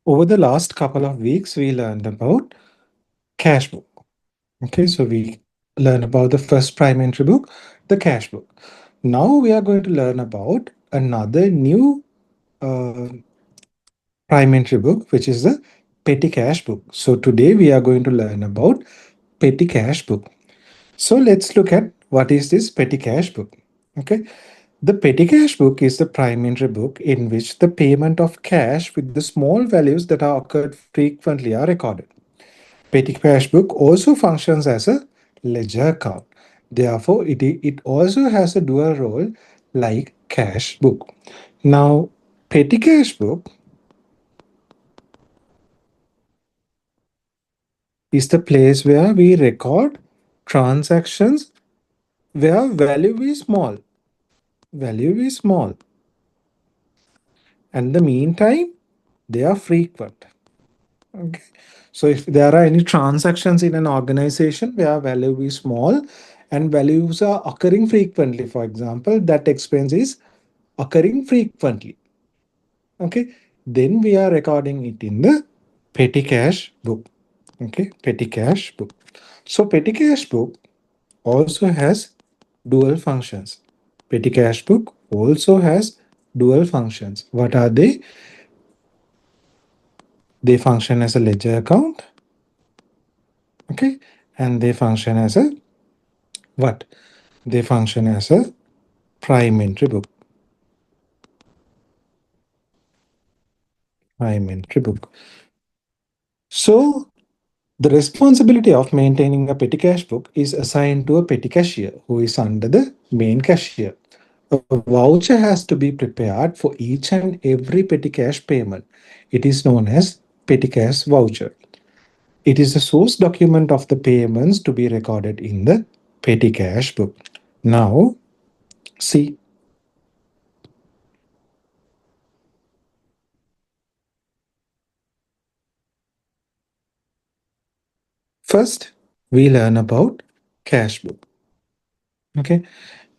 Over the last couple of weeks, we learned about cash book. Okay, so we learned about the first prime entry book, the cash book. Now we are going to learn about another new uh, prime entry book, which is the petty cash book. So today we are going to learn about petty cash book. So let's look at what is this petty cash book. Okay, the petty cash book is the prime entry book in which the payment of cash with the small values that are occurred frequently are recorded. Petty cash book also functions as a ledger account. Therefore, it also has a dual role like cash book. Now, petty cash book is the place where we record transactions where value is small. Value is small. And the meantime, they are frequent. Okay. So if there are any transactions in an organization where value is small and values are occurring frequently, for example, that expense is occurring frequently. Okay. Then we are recording it in the petty cash book. Okay. Petty cash book. So petty cash book also has dual functions. Petty cash book also has dual functions. What are they? They function as a ledger account. Okay. And they function as a what? They function as a prime entry book. Prime entry book. So the responsibility of maintaining a petty cash book is assigned to a petty cashier who is under the main cashier. A voucher has to be prepared for each and every petty cash payment. It is known as petty cash voucher. It is the source document of the payments to be recorded in the petty cash book. Now, see, first we learn about cash book. Okay.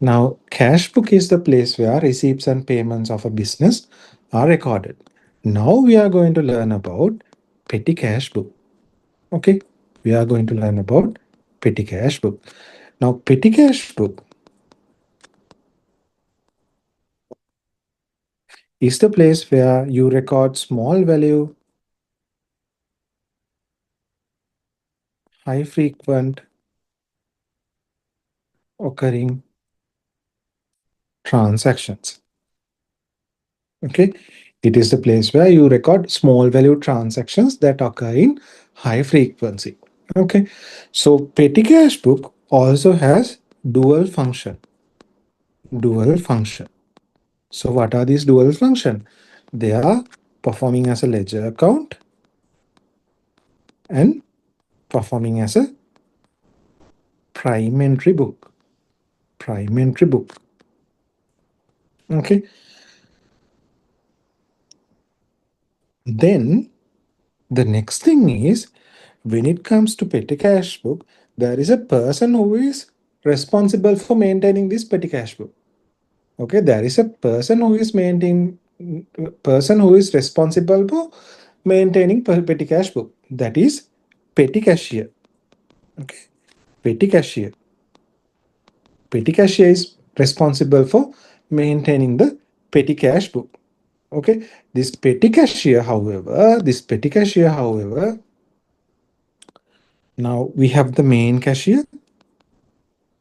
Now, cash book is the place where receipts and payments of a business are recorded. Now we are going to learn about petty cash book. Okay. We are going to learn about petty cash book. Now, petty cash book is the place where you record small value, high frequent occurring transactions. Okay. It is the place where you record small value transactions that occur in high frequency. Okay. So petty cash book also has dual function. Dual function. So what are these dual function? They are performing as a ledger account and performing as a prime entry book. Prime entry book. Okay. Then the next thing is when it comes to petty cash book, there is a person who is responsible for maintaining this petty cash book. Okay, there is a person who is maintaining person who is responsible for maintaining petty cash book. That is petty cashier. Okay, petty cashier. Petty cashier is responsible for maintaining the petty cash book. Okay, this petty cashier, however, now we have the main cashier.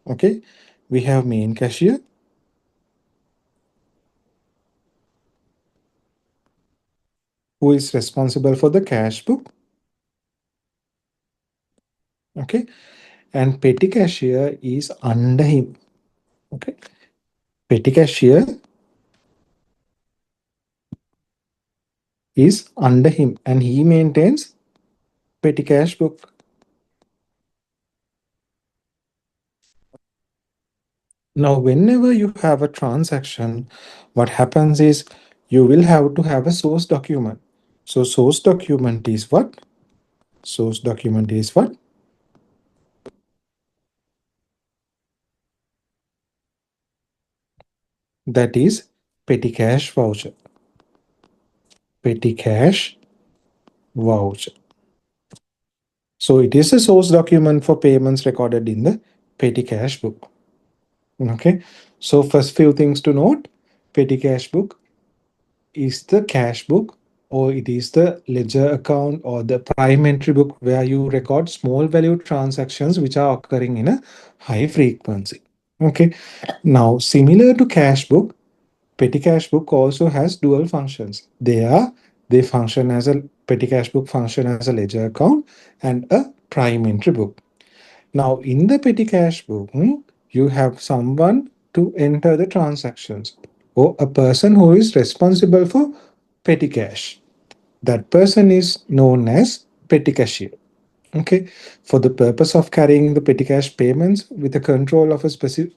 Okay, we have main cashier who is responsible for the cash book. Okay, and petty cashier is under him. Okay, petty cashier is under him and he maintains petty cash book. Now, whenever you have a transaction, what happens is you will have to have a source document. So source document is what? Source document is what? That is petty cash voucher. Petty cash voucher. So it is a source document for payments recorded in the petty cash book. Okay. So first few things to note: petty cash book is the cash book, or it is the ledger account or the prime entry book where you record small value transactions which are occurring in a high frequency. Okay. Now, similar to cash book, petty cash book also has dual functions. They function as a petty cash book function as a ledger account and a prime entry book. Now, in the petty cash book, you have someone to enter the transactions, or a person who is responsible for petty cash. That person is known as petty cashier. Okay, for the purpose of carrying the petty cash payments with the control of a specific,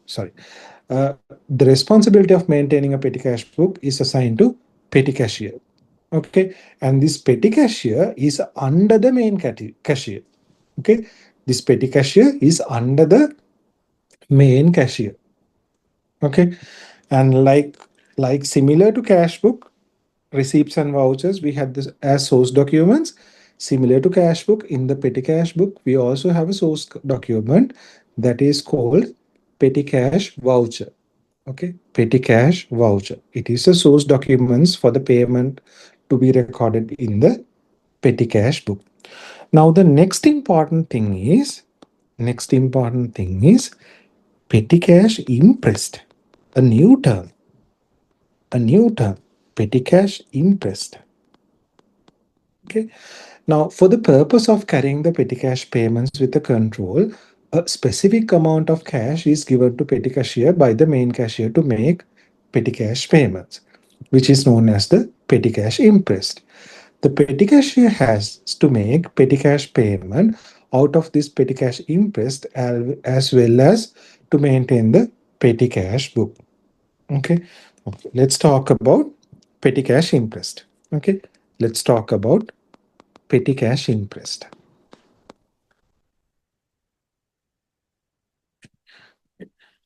the responsibility of maintaining a petty cash book is assigned to petty cashier. Okay, and this petty cashier is under the main cashier. Okay, this petty cashier is under the main cashier. Okay, and like similar to cash book, receipts and vouchers we had this as source documents. Similar to cash book, in the petty cash book we also have a source document that is called petty cash voucher. Okay, petty cash voucher, it is a source documents for the payment to be recorded in the petty cash book. Now the next important thing is petty cash imprest, a new term, petty cash imprest. Okay. Now, for the purpose of carrying the petty cash payments with the control, a specific amount of cash is given to petty cashier by the main cashier to make petty cash payments, which is known as the petty cash imprest. The petty cashier has to make petty cash payment out of this petty cash imprest as well as to maintain the petty cash book. Okay. Okay. Let's talk about petty cash imprest. Okay. Let's talk about petty cash imprest.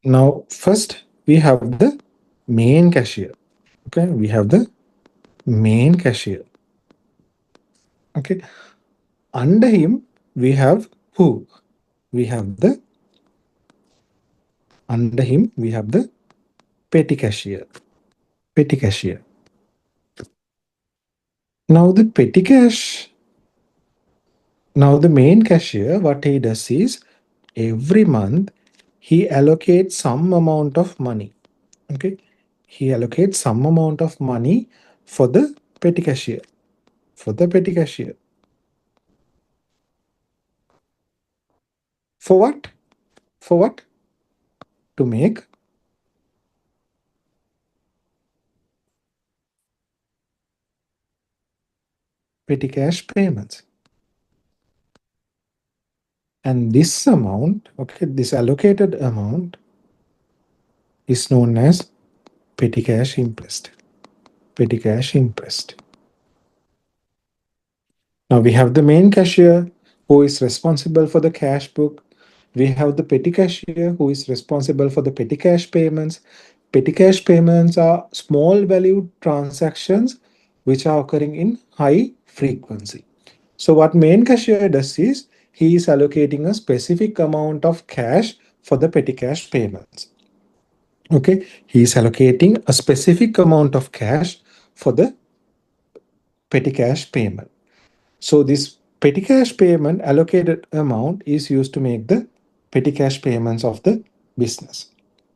Now, first we have the main cashier. Okay, we have the main cashier. Okay, under him we have who? We have the under him we have the petty cashier. Petty cashier. Now the petty cash. Now the main cashier, what he does is every month he allocates some amount of money. Okay, he allocates some amount of money for the petty cashier. For the petty cashier. For what? For what? To make petty cash payments. And this amount, okay, this allocated amount is known as petty cash imprest. Petty cash imprest. Now we have the main cashier who is responsible for the cash book. We have the petty cashier who is responsible for the petty cash payments. Petty cash payments are small value transactions which are occurring in high frequency. So what main cashier does is he is allocating a specific amount of cash for the petty cash payments. Okay, he is allocating a specific amount of cash for the petty cash payment. So this petty cash payment allocated amount is used to make the petty cash payments of the business.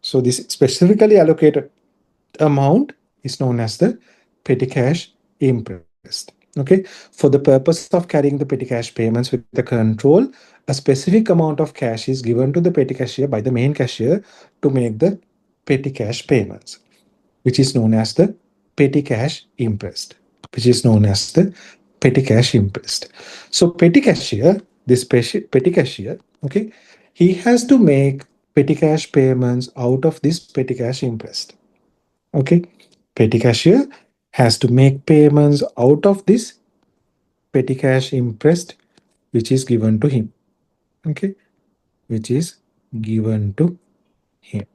So this specifically allocated amount is known as the petty cash imprest. Okay, for the purpose of carrying the petty cash payments with the control, a specific amount of cash is given to the petty cashier by the main cashier to make the petty cash payments, which is known as the petty cash imprest, which is known as the petty cash imprest. So petty cashier, this petty cashier, okay, he has to make petty cash payments out of this petty cash imprest. Okay, petty cashier has to make payments out of this petty cash imprest which is given to him. Okay, which is given to him.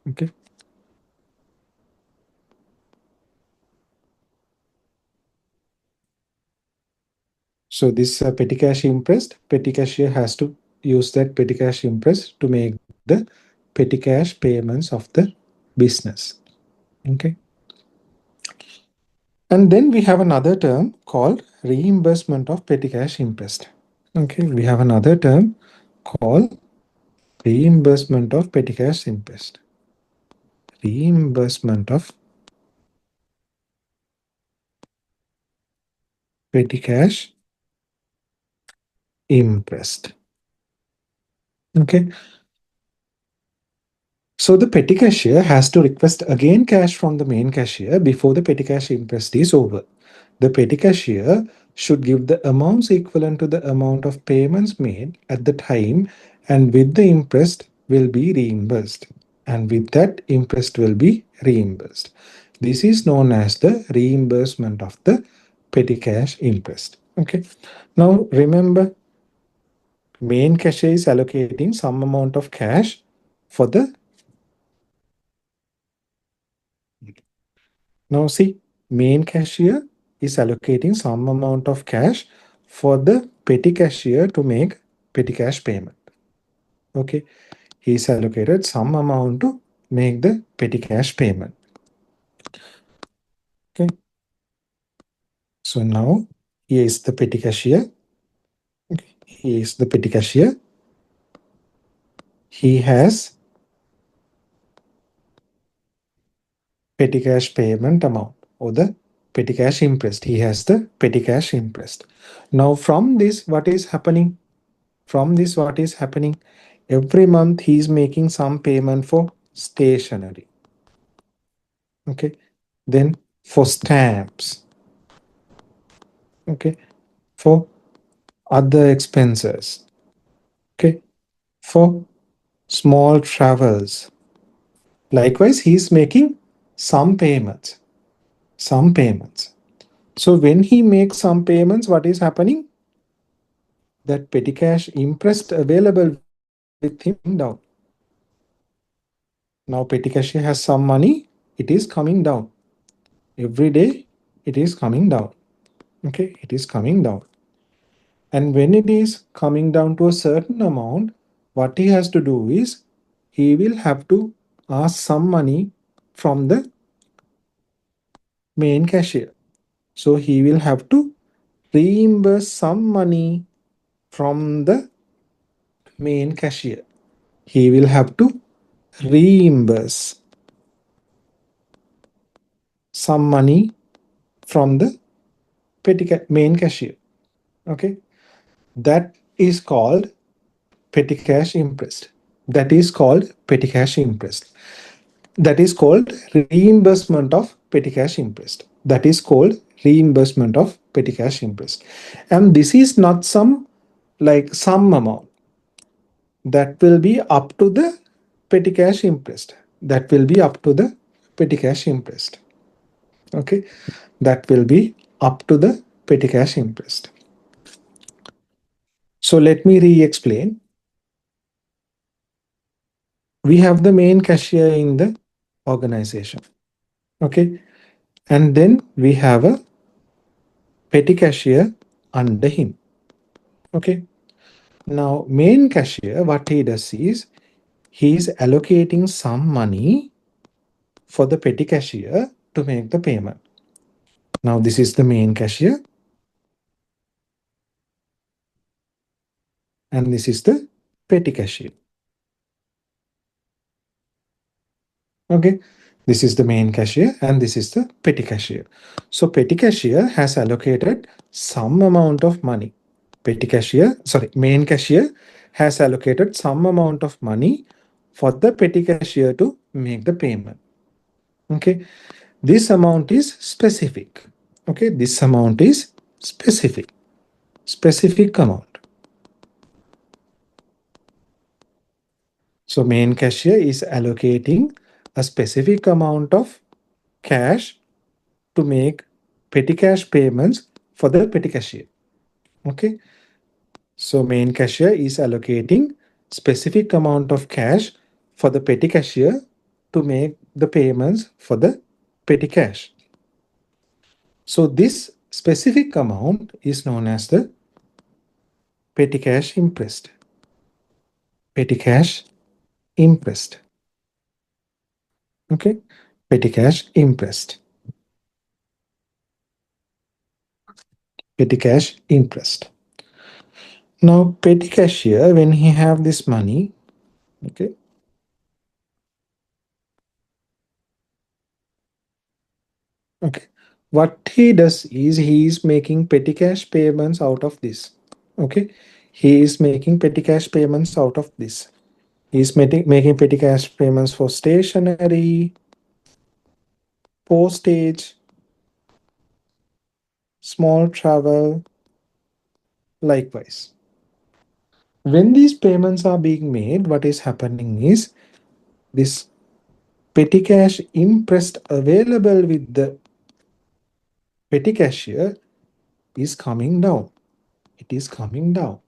Okay, So this petty cash imprest, petty cashier has to use that petty cash imprest to make the petty cash payments of the business. Okay. And then we have another term called reimbursement of petty cash imprest. Okay, we have another term called reimbursement of petty cash imprest. Reimbursement of petty cash imprest. Okay, so the petty cashier has to request again cash from the main cashier before the petty cash imprest is over. The petty cashier should give the amounts equivalent to the amount of payments made at the time, and with the imprest will be reimbursed. And with that, imprest will be reimbursed. This is known as the reimbursement of the petty cash imprest. Okay. Now remember, main cashier is allocating some amount of cash for the. Now see, main cashier is allocating some amount of cash for the petty cashier to make petty cash payment. Okay, he is allocated some amount to make the petty cash payment. Okay, so now here is the petty cashier. Okay. He is the petty cashier. He has petty cash payment amount or the petty cash imprest. He has the petty cash imprest. Now from this, what is happening? From this, what is happening? Every month he is making some payment for stationery. Okay. Then for stamps. Okay. For other expenses. Okay. For small travels. Likewise, he is making some payments. Some payments. So when he makes some payments, what is happening? That petty cash imprest available with him coming down. Now petty cash has some money, it is coming down. Every day it is coming down. Okay, it is coming down. And when it is coming down to a certain amount, what he has to do is he will have to ask some money from the main cashier. So he will have to reimburse some money from the main cashier. He will have to reimburse some money from the main cashier. Okay, that is called petty cash imprest. That is called petty cash imprest. That is called reimbursement of petty cash imprest. That is called reimbursement of petty cash imprest. And this is not some like some amount that will be up to the petty cash imprest. That will be up to the petty cash imprest. Okay, that will be up to the petty cash imprest. So let me re-explain. We have the main cashier in the organization. Okay, and then we have a petty cashier under him. Okay, now main cashier, what he does is he is allocating some money for the petty cashier to make the payment. Now this is the main cashier and this is the petty cashier. Okay, this is the main cashier and this is the petty cashier. So petty cashier has allocated some amount of money. Main cashier has allocated some amount of money for the petty cashier to make the payment. Okay, this amount is specific. Okay, this amount is specific amount. So main cashier is allocating a specific amount of cash to make petty cash payments for the petty cashier. Okay, so main cashier is allocating specific amount of cash for the petty cashier to make the payments for the petty cash. So this specific amount is known as the petty cash impressed, petty cash impressed. Okay, petty cash impressed, petty cash impressed. Now petty cashier, when he have this money, okay, okay, what he does is he is making petty cash payments out of this. Okay, he is making petty cash payments out of this. He is making petty cash payments for stationery, postage, small travel, likewise. When these payments are being made, what is happening is this petty cash impressed available with the petty cashier is coming down. It is coming down.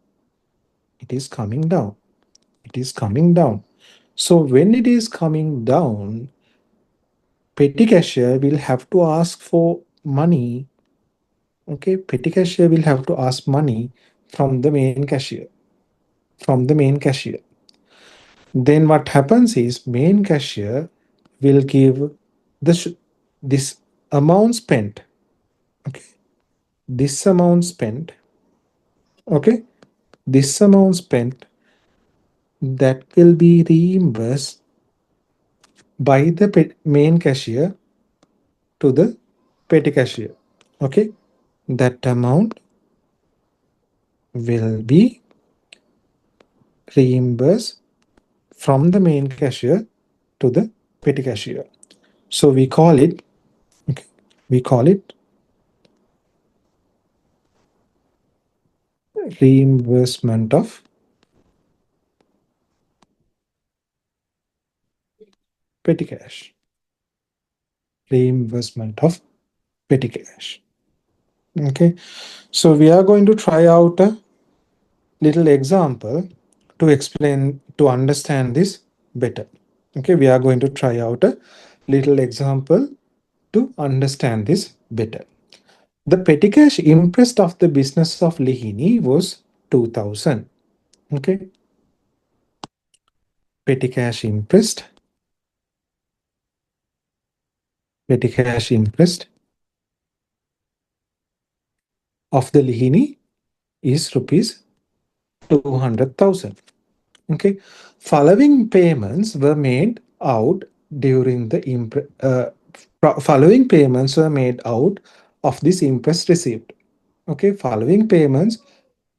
It is coming down. It is coming down. So when it is coming down, petty cashier will have to ask for money. Okay, petty cashier will have to ask money from the main cashier. From the main cashier. Then what happens is main cashier will give this amount spent. Okay, this amount spent. Okay, this amount spent that will be reimbursed by the main cashier to the petty cashier. Okay, that amount will be reimbursed from the main cashier to the petty cashier. So we call it, okay, we call it reimbursement of petty cash. Reimbursement of petty cash. Okay, so we are going to try out a little example to explain, to understand this better. Okay, we are going to try out a little example to understand this better. The petty cash imprest of the business of Lihini was 2000. Okay, petty cash imprest, petty cash imprest of the Lihini is rupees 200,000. Okay, following payments were made out during the following payments were made out of this imprest received. Okay, following payments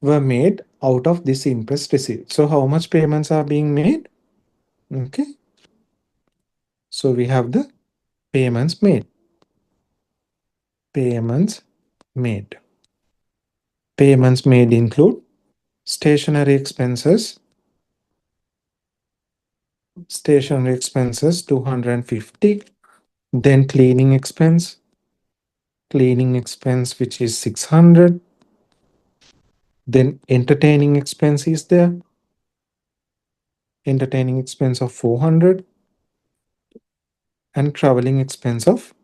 were made out of this imprest received. So how much payments are being made? Okay, so we have the payments made. Payments made. Payments made include stationery expenses. Stationery expenses 250. Then cleaning expense. Cleaning expense which is 600. Then entertaining expense is there. Entertaining expense of 400. And traveling expense of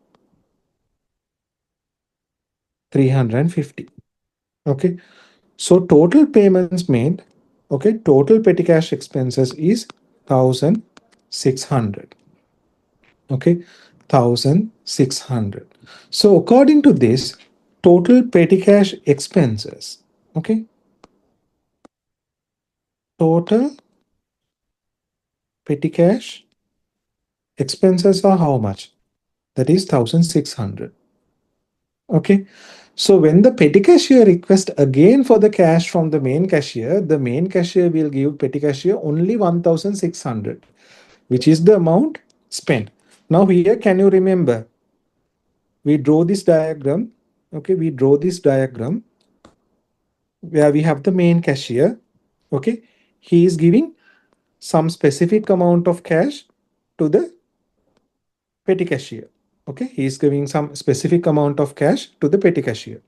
350. Okay, so total payments made, okay, total petty cash expenses is 1600. Okay, 1600. So according to this, total petty cash expenses, okay, total petty cash expenses are how much? That is 1600. Okay, so when the petty cashier requests again for the cash from the main cashier will give petty cashier only 1600, which is the amount spent. Now here, can you remember? We draw this diagram. Okay, we draw this diagram where we have the main cashier. Okay, he is giving some specific amount of cash to the petty cashier. Okay, he is giving some specific amount of cash to the petty cashier.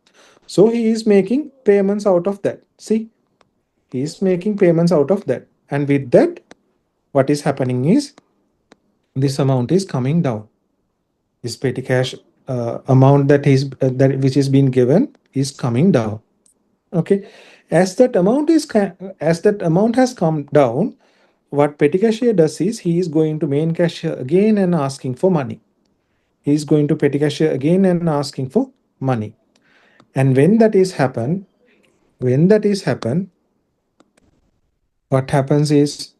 So he is making payments out of that. See, he is making payments out of that. And with that, what is happening is this amount is coming down. This petty cash amount that is that which is being given is coming down. Okay, As that amount is as that amount has come down, what petty cashier does is he is going to main cashier again and asking for money. He is going to petty cashier again and asking for money. And when that is happen, what happens is,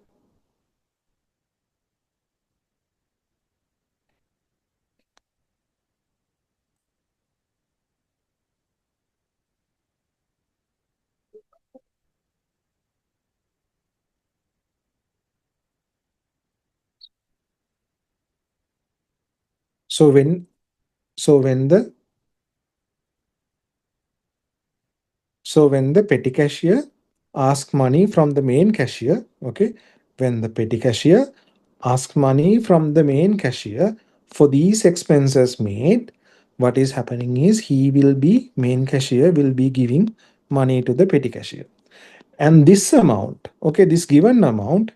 so when so when the so when the petty cashier asks money from the main cashier, okay, when the petty cashier asks money from the main cashier for these expenses made, what is happening is main cashier will be giving money to the petty cashier. And this amount, okay, this given amount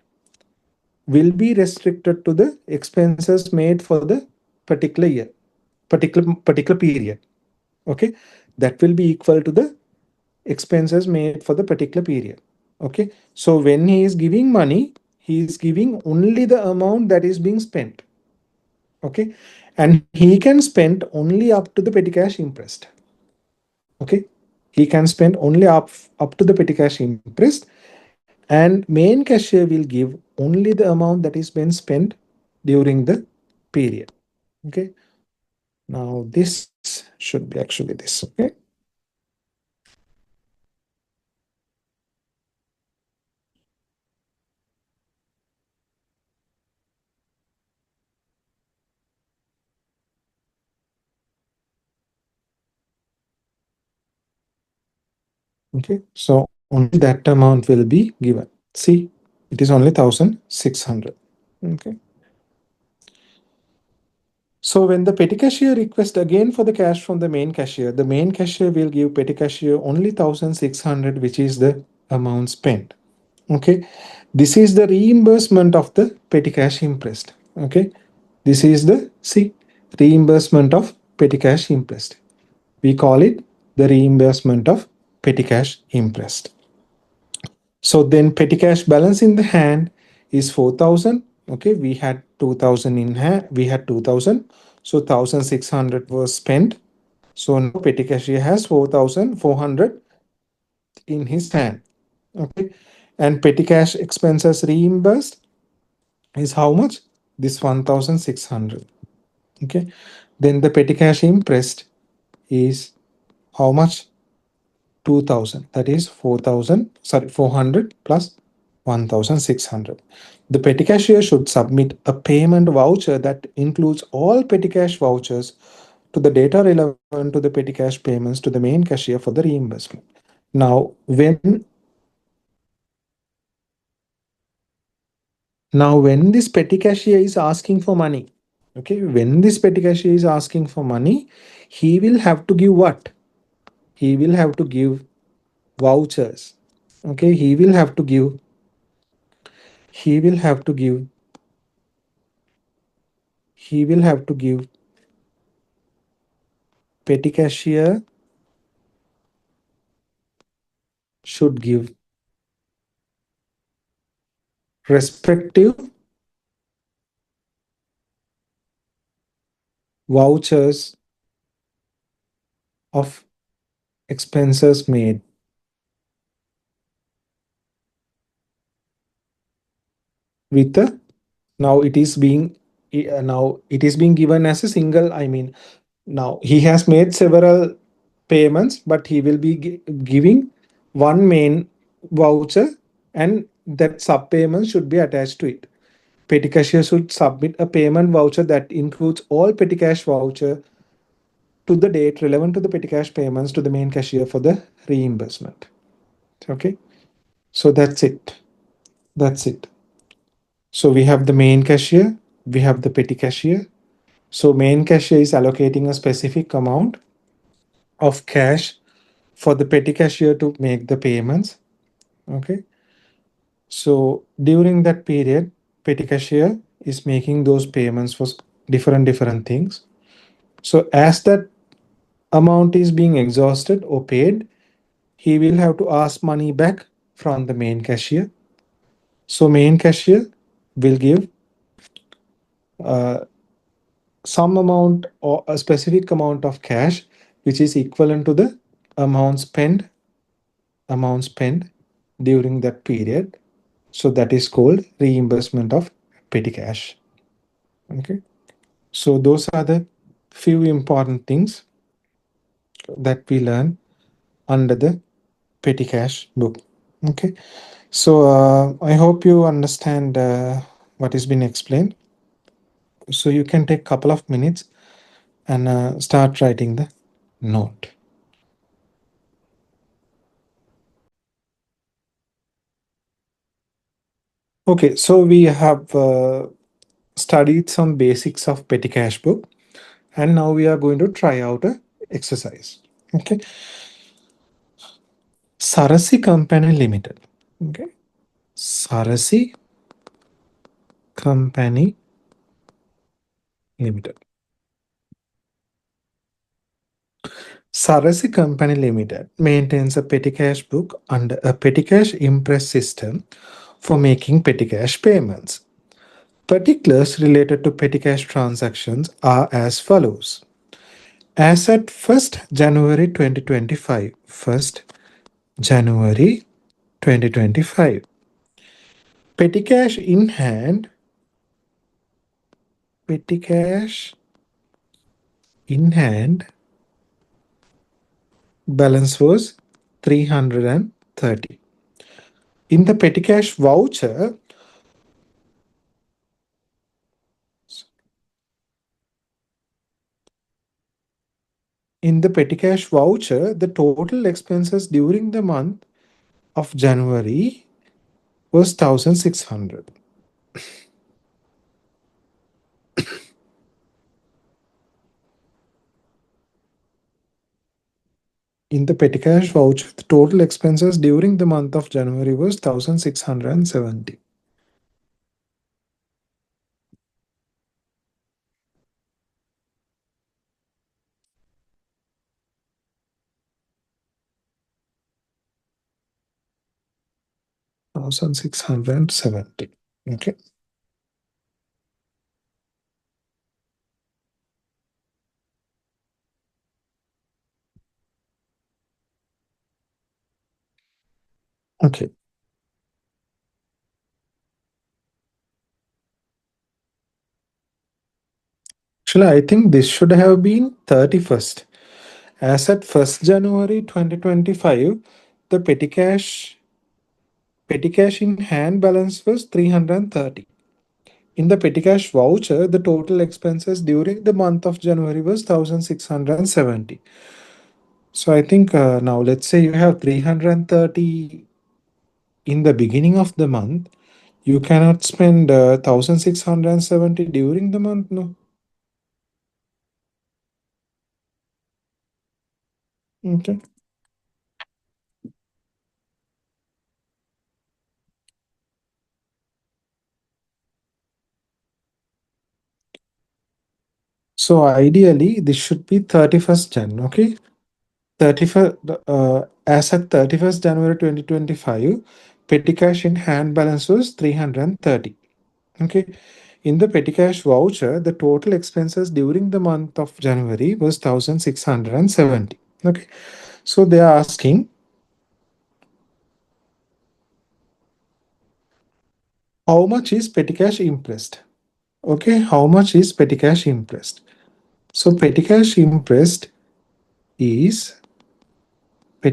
will be restricted to the expenses made for the particular year, particular period. Okay, that will be equal to the expenses made for the particular period. Okay, so when he is giving money, he is giving only the amount that is being spent. Okay, and he can spend only up to the petty cash imprest. Okay, he can spend only up to the petty cash imprest, and main cashier will give only the amount that is been spent during the period. Okay, now this should be actually this. Okay, okay, so only that amount will be given. See, it is only 1,600. Okay, so when the petty cashier requests again for the cash from the main cashier will give petty cashier only 1,600, which is the amount spent. Okay, this is the reimbursement of the petty cash imprest. Okay, this is the reimbursement of petty cash imprest. We call it the reimbursement of petty cash imprest. So then petty cash balance in the hand is 4,000. Okay, we had 2,000 in hand, we had 2,000, so 1,600 was spent. So now petty cashier has 4,400 in his hand. Okay, and petty cash expenses reimbursed is how much? This 1,600. Okay, then the petty cash imprest is how much? 2,000. That is 4,000, sorry, 400 plus 1,600. The petty cashier should submit a payment voucher that includes all petty cash vouchers to the data relevant to the petty cash payments to the main cashier for the reimbursement. Now, when this petty cashier is asking for money, okay, when this petty cashier is asking for money, he will have to give what? He will have to give vouchers. Okay, he will have to give he will have to give petty cashier should give respective vouchers of expenses made with the now it is being now it is being given as a single, I mean, now he has made several payments, but he will be giving one main voucher, and that sub payment should be attached to it. Petty cashier should submit a payment voucher that includes all petty cash voucher to the date relevant to the petty cash payments to the main cashier for the reimbursement. Okay, so that's it. That's it. So we have the main cashier, we have the petty cashier. So main cashier is allocating a specific amount of cash for the petty cashier to make the payments. Okay, so during that period, petty cashier is making those payments for different things. So as that amount is being exhausted or paid, he will have to ask money back from the main cashier. So main cashier will give uh, some amount or a specific amount of cash which is equivalent to the amount spent amount spent during that period. So that is called reimbursement of petty cash. Okay. So those are the few important things that we learn under the petty cash book. Okay. So I hope you understand what has been explained. So you can take a couple of minutes and start writing the note. Okay, so we have studied some basics of petty cash book, and now we are going to try out a exercise. Okay, Sarasi Company Limited. Okay, Sarasi Company Limited. Sarasi Company Limited maintains a petty cash book under a petty cash impress system for making petty cash payments. Particulars related to petty cash transactions are as follows. As at 1st January 2025, 1st January 2025, petty cash in hand, petty cash in hand balance was 330. In the petty cash voucher, the total expenses during the month of January was 1600. In the petty cash voucher, the total expenses during the month of January was 1670. 1670. Okay. Okay. Actually, I think this should have been 31st. As at 1st January 2025, the petty cash in hand balance was 330. In the petty cash voucher, the total expenses during the month of January was 1670. So I think now let's say you have 330 in the beginning of the month. You cannot spend 1670 during the month, no? Okay. So ideally, this should be 31st Jan, okay? 31st, as at 31st January 2025, petty cash in hand balance was 330. Okay. In the petty cash voucher, the total expenses during the month of January was 1670. Okay. So they are asking how much is petty cash impressed? Okay. How much is petty cash impressed? So is petty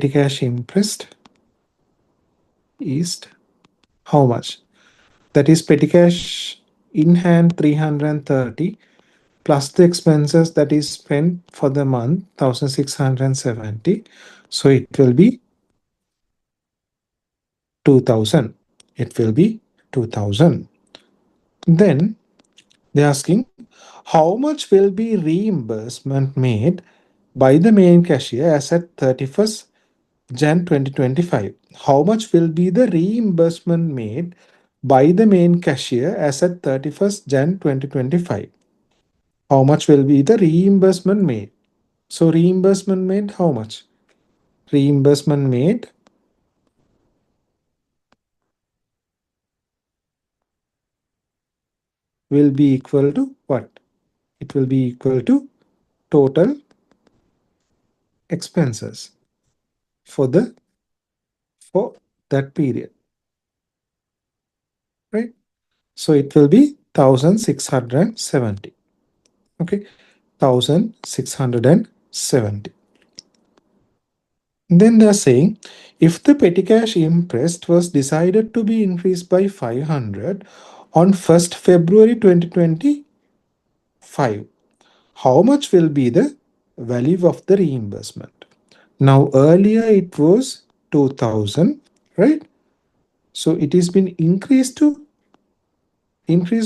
cash impressed is how much? That is petty cash in hand 330 plus the expenses that is spent for the month 1670. So it will be 2000. It will be 2000. Then they're asking how much will be reimbursement made by the main cashier as at 31st Jan 2025. How much will be the reimbursement made by the main cashier as at 31st Jan 2025? How much will be the reimbursement made? So reimbursement made how much? reimbursement made will be equal to what? It will be equal to total expenses for the for that period, right? So it will be 1670. Okay, 1670. Then they are saying if the petty cash imprest was decided to be increased by 500 on 1st February 2025, how much will be the value of the reimbursement? Now earlier it was 2000, right? So it has been increased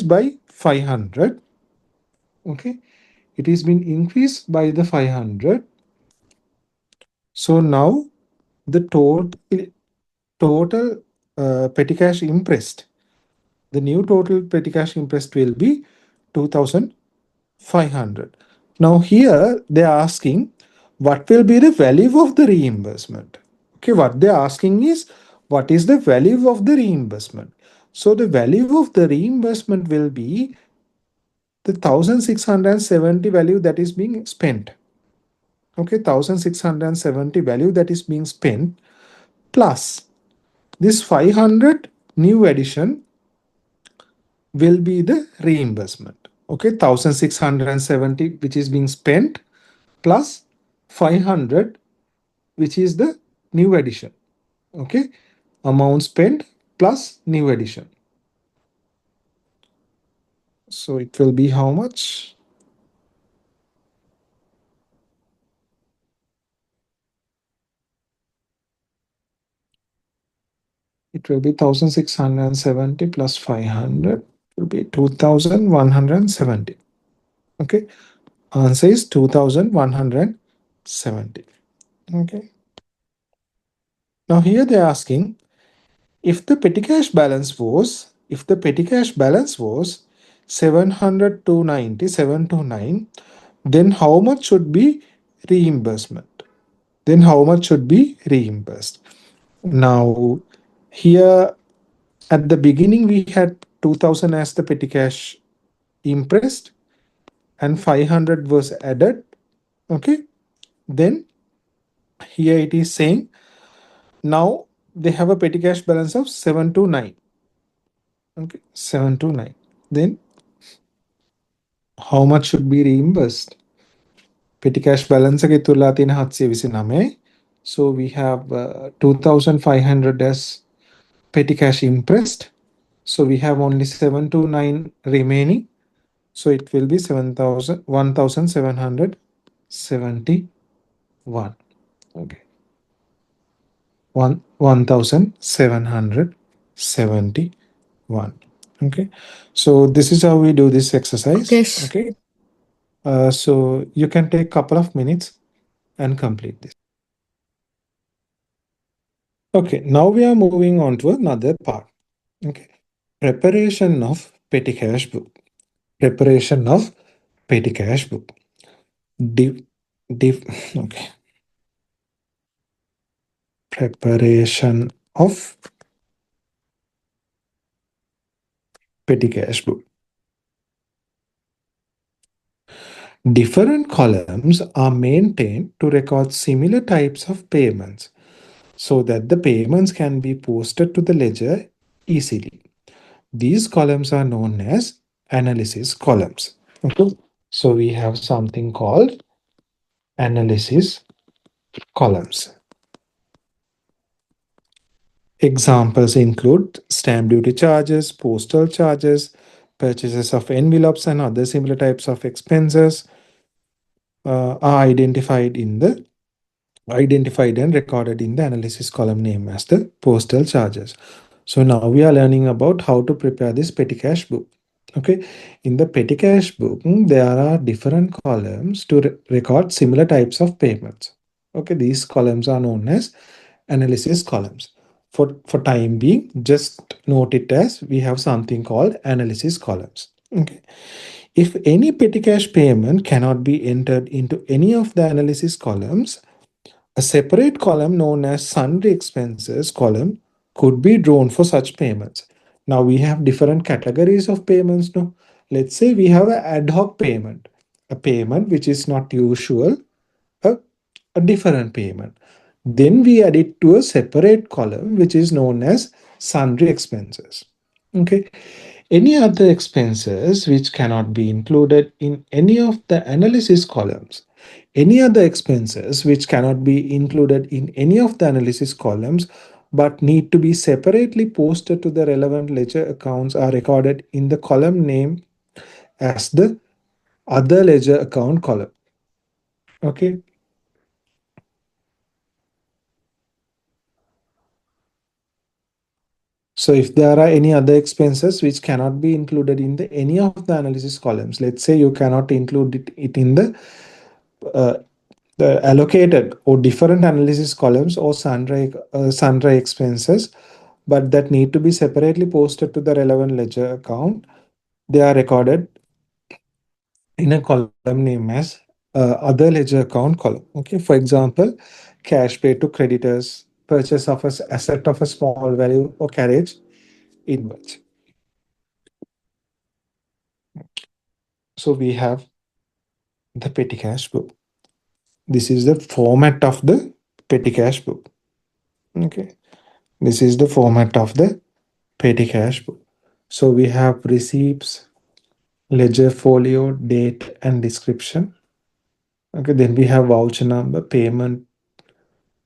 by 500. Okay, it has been increased by the 500. So now the total petty cash imprest, the new total petty cash imprest will be 2500. Now here they are asking what will be the value of the reimbursement. Okay, what they are asking is what is the value of the reimbursement. So the value of the reimbursement will be the 1670 value that is being spent. Okay, 1670 value that is being spent plus this 500 new addition will be the reimbursement. Okay, 1670 which is being spent plus 500 which is the new addition. Okay, amount spent plus new addition. So it will be how much? It will be 1670 plus 500 will be 2170. Okay, answer is 2170. Okay, now here they are asking if the petty cash balance was 700 to 90 729, then how much should be reimbursement? Then how much should be reimbursed? Now here at the beginning we had 2000 as the petty cash impressed and 500 was added. Okay, then here it is saying now they have a petty cash balance of 729. Okay, 729. Then how much should be reimbursed? Petty cash balance එක ඉතුරුලා තියෙන 729. So we have 2500 as petty cash impressed. So we have only 729 remaining. So it will be 1771. Okay. 1771. Okay. So this is how we do this exercise. Okay. Okay. So you can take a couple of minutes and complete this. Okay, now we are moving on to another part. Okay, preparation of petty cash book. Preparation of petty cash book. Div, okay. Preparation of petty cash book. Different columns are maintained to record similar types of payments so that the payments can be posted to the ledger easily. These columns are known as analysis columns. Okay. So we have something called analysis columns. Examples include stamp duty charges, postal charges, purchases of envelopes and other similar types of expenses are identified and recorded in the analysis column name as the postal charges. So now we are learning about how to prepare this petty cash book. Okay, in the petty cash book, there are different columns to record similar types of payments. Okay, these columns are known as analysis columns. For time being, just note it as we have something called analysis columns. Okay, if any petty cash payment cannot be entered into any of the analysis columns, A separate column known as sundry expenses column could be drawn for such payments. Now we have different categories of payments. No, let's say we have an ad hoc payment, a payment which is not usual, a, a different payment. Then we add it to a separate column which is known as sundry expenses. Okay. Any other expenses which cannot be included in any of the analysis columns. Any other expenses which cannot be included in any of the analysis columns but need to be separately posted to the relevant ledger accounts are recorded in the column name as the other ledger account column. Okay. So if there are any other expenses which cannot be included in the any of the analysis columns, let's say you cannot include it in uh, the allocated or different analysis columns or sundry expenses, but that need to be separately posted to the relevant ledger account. They are recorded in a column named as other ledger account column. Okay, for example, cash paid to creditors, purchase of a asset of a small value or carriage inwards. So we have the petty cash book. This is the format of the petty cash book. Okay, this is the format of the petty cash book. So we have receipts, ledger folio, date, and description. Okay, then we have voucher number, payment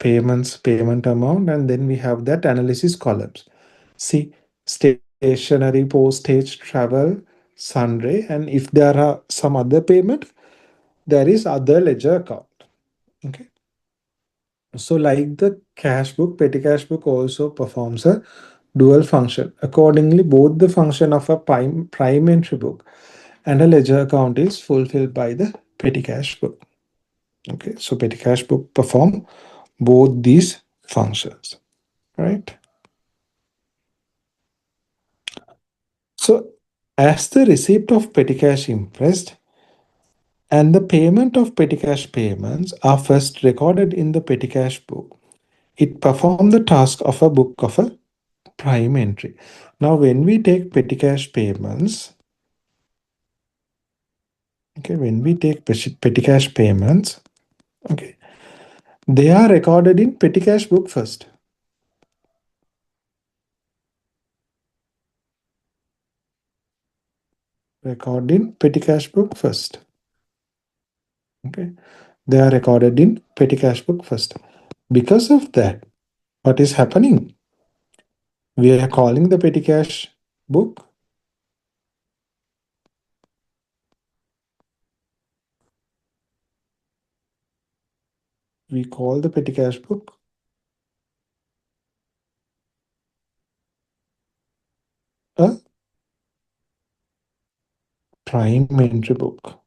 amount, and then we have that analysis columns. See, stationery, postage, travel, sundry, and if there are some other payment, there is other ledger account. Okay. So, like the cash book, petty cash book also performs a dual function. Accordingly, both the function of a prime entry book and a ledger account is fulfilled by the petty cash book. Okay, so petty cash book perform both these functions, right? So, as the receipt of petty cash impressed and the payment of petty cash payments are first recorded in the petty cash book, it performs the task of a book of a prime entry. Now, when we take petty cash payments, okay, when we take petty cash payments, okay, they are recorded in petty cash book first. Record in petty cash book first. Okay, they are recorded in petty cash book first. Because of that, what is happening? We are calling the petty cash book. We call the petty cash book a prime entry book.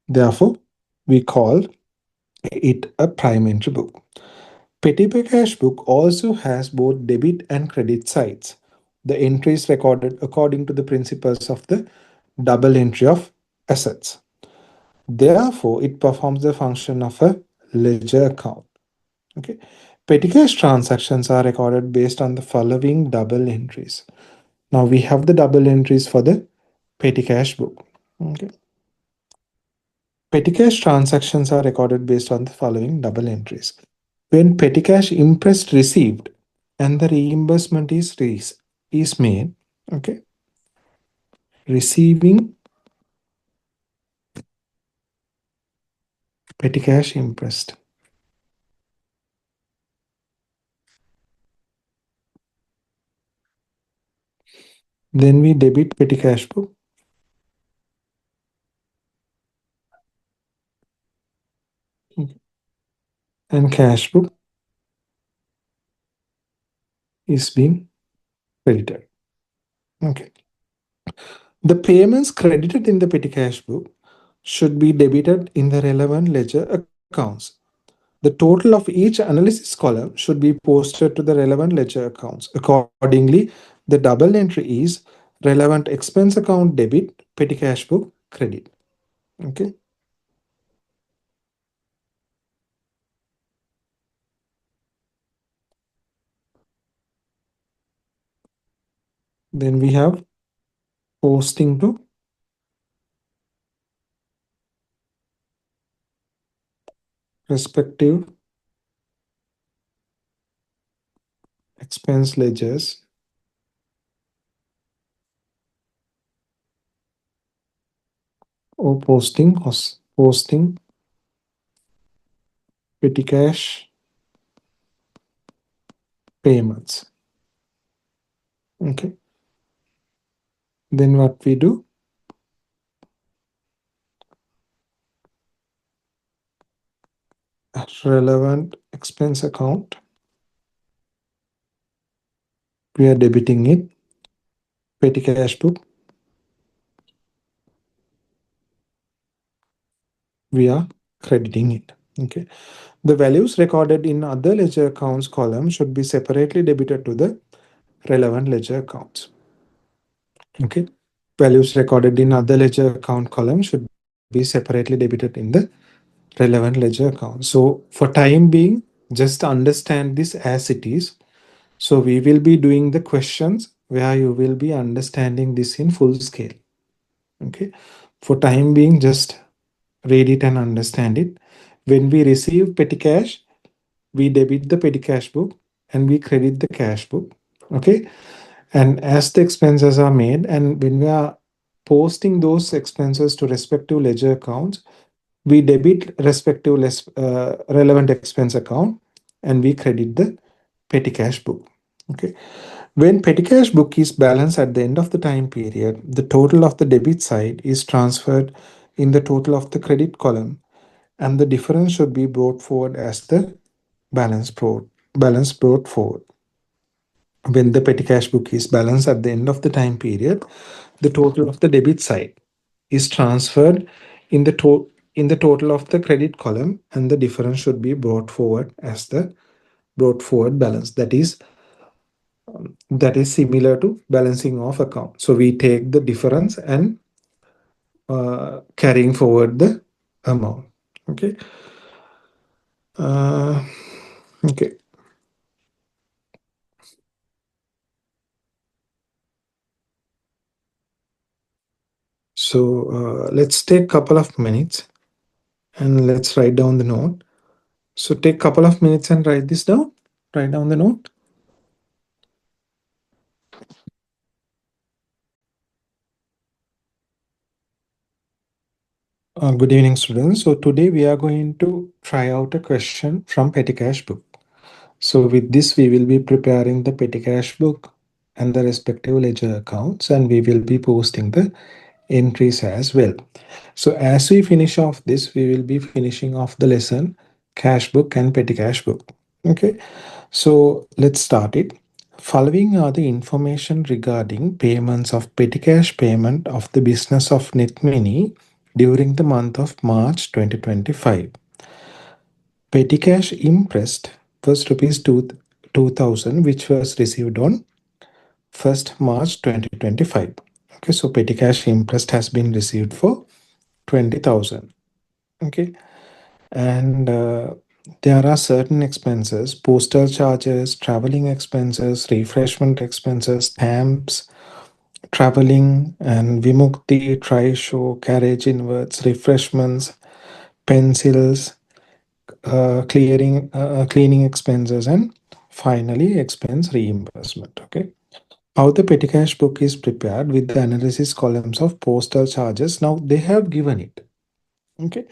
Therefore, we call it a prime entry book. Petty cash book also has both debit and credit sides. The entries recorded according to the principles of the double entry of assets. Therefore, it performs the function of a ledger account. Okay. Petty cash transactions are recorded based on the following double entries. Now we have the double entries for the petty cash book. Okay. Petty cash transactions are recorded based on the following double entries. When petty cash imprest received and the reimbursement is made, okay, receiving petty cash imprest. Then we debit petty cash book and cash book is being credited. Okay. The payments credited in the petty cash book should be debited in the relevant ledger accounts. The total of each analysis column should be posted to the relevant ledger accounts. Accordingly, the double entry is relevant expense account debit, petty cash book credit. Okay. Then we have posting to respective expense ledgers or posting petty cash payments. Okay. Then what we do, relevant expense account, we are debiting it. Petty cash book, we are crediting it. Okay. The values recorded in other ledger accounts column should be separately debited to the relevant ledger accounts. Okay. Values recorded in other ledger account column should be separately debited in the relevant ledger account. So for time being, just understand this as it is. So we will be doing the questions where you will be understanding this in full scale. Okay. For time being, just read it and understand it. When we receive petty cash, we debit the petty cash book and we credit the cash book. Okay. And as the expenses are made, and when we are posting those expenses to respective ledger accounts, we debit respective relevant expense account and we credit the petty cash book. Okay. When petty cash book is balanced at the end of the time period, the total of the debit side is transferred in the total of the credit column, and the difference should be brought forward as the balance brought forward. When the petty cash book is balanced at the end of the time period, the total of the debit side is transferred in in the total of the credit column, and the difference should be brought forward as the brought forward balance. That is similar to balancing of account. So we take the difference and carrying forward the amount. Okay. Uh, okay. So let's take a couple of minutes and let's write down the note. So take a couple of minutes and write this down. Write down the note. Good evening, students. So today we are going to try out a question from Petty Cash book. So with this, we will be preparing the Petty Cash book and the respective ledger accounts, and we will be posting the entries as well. So as we finish off this, we will be finishing off the lesson Cash book and Petty Cash book. Okay. So let's start it. Following are the information regarding payments of petty cash payment of the business of NetMini during the month of March 2025. Petty cash imprest was rupees 2000, which was received on 1st March 2025. Okay, so petty cash imprest has been received for 20,000. Okay, and there are certain expenses: postal charges, traveling expenses, refreshment expenses, stamps, traveling, and Vimukti, tri-show, carriage inverts, refreshments, pencils, cleaning expenses, and finally expense reimbursement. Okay. How the petty cash book is prepared with the analysis columns of postal charges. Now they have given it. Okay.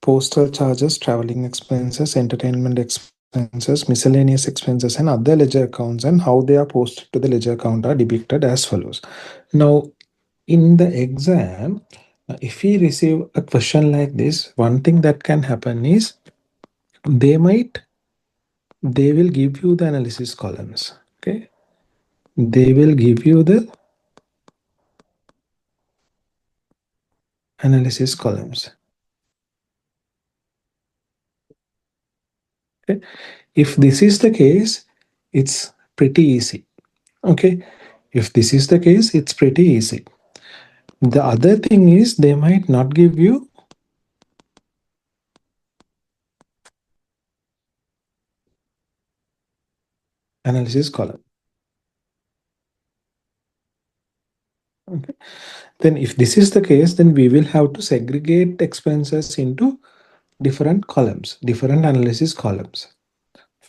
Postal charges, traveling expenses, entertainment expenses, miscellaneous expenses, and other ledger accounts, and how they are posted to the ledger account are depicted as follows. Now, in the exam, if we receive a question like this, one thing that can happen is they might they will give you the analysis columns. Okay, they will give you the analysis columns. Okay, if this is the case, it's pretty easy. Okay, if this is the case, it's pretty easy. The other thing is they might not give you analysis column. Okay. Then if this is the case, then we will have to segregate expenses into different columns, different analysis columns.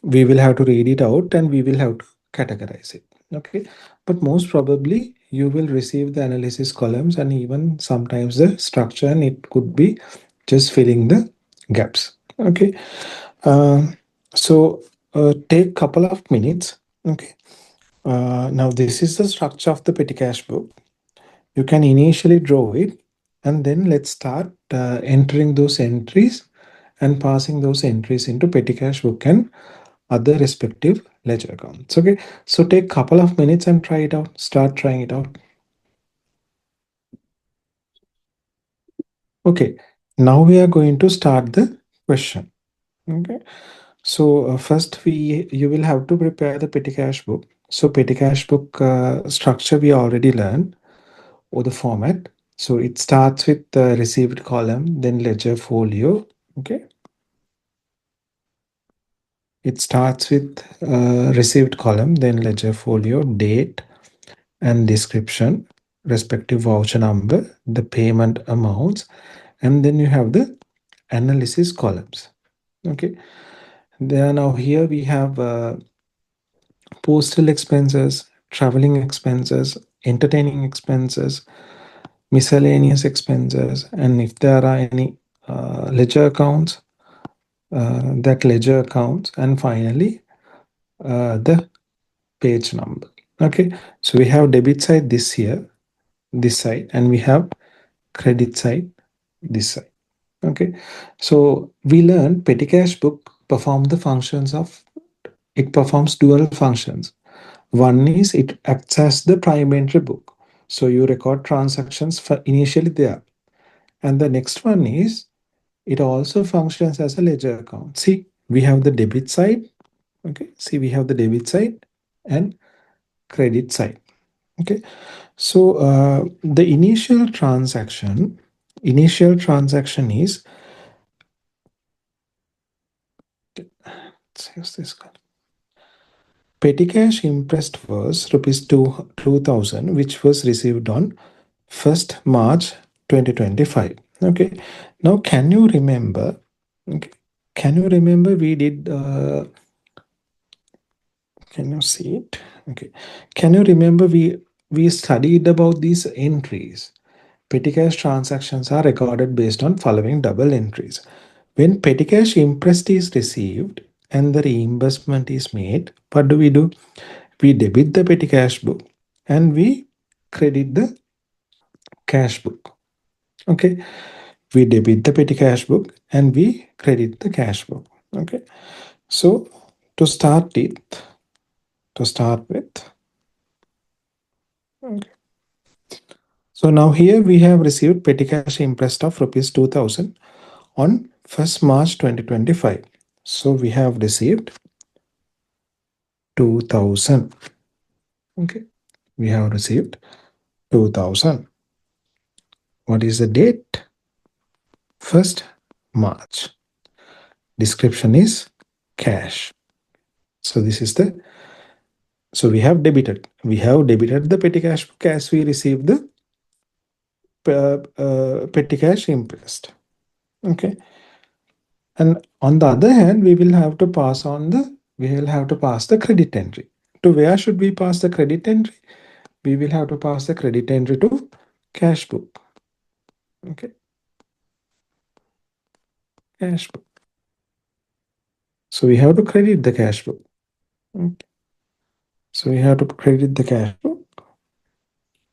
We will have to read it out and we will have to categorize it. Okay. But most probably you will receive the analysis columns and even sometimes the structure, and it could be just filling the gaps. Okay. So take couple of minutes. Okay. Now this is the structure of the petty cash book. You can initially draw it, and then let's start entering those entries and passing those entries into petty cash book and other respective ledger accounts. Okay, so take couple of minutes and try it out. Start trying it out. Okay, now we are going to start the question. Okay, so first we you will have to prepare the petty cash book. So petty cash book structure we already learned, or the format. So it starts with the received column, then ledger folio. Okay, it starts with received column, then ledger folio, date and description, respective voucher number, the payment amounts, and then you have the analysis columns. Okay, there now here we have postal expenses, traveling expenses, entertaining expenses, miscellaneous expenses, and if there are any ledger accounts, that ledger accounts, and finally the page number. Okay, so we have debit side this here, this side, and we have credit side this side. Okay, so we learned petty cash book performs the functions of, it performs dual functions. One is it acts as the prime entry book, so you record transactions for initially there, and the next one is it also functions as a ledger account. See, we have the debit side. Okay, see, we have the debit side and credit side. Okay, so the initial transaction is, let's use this card. Petty cash imprest was rupees 2000, which was received on 1st March 2025. Okay, now can you remember? Okay, can you remember we did? Can you see it? Okay, can you remember we studied about these entries? Petty cash transactions are recorded based on following double entries. When petty cash imprest is received and the reimbursement is made, what do? We debit the petty cash book and we credit the cash book. Okay, we debit the petty cash book and we credit the cash book. Okay, so to start it, to start with, okay. So now here we have received petty cash imprest of rupees 2000 on 1st March 2025. So we have received 2000. Okay, we have received 2000. What is the date? 1st March. Description is cash. So this is the, so we have debited the petty cash book as we received the petty cash imprest. Okay, and on the other hand, we will have to pass on the, we will have to pass the credit entry. To where should we pass the credit entry? We will have to pass the credit entry to cash book. Okay, cash book. So we have to credit the cash book. Okay. So we have to credit the cash book.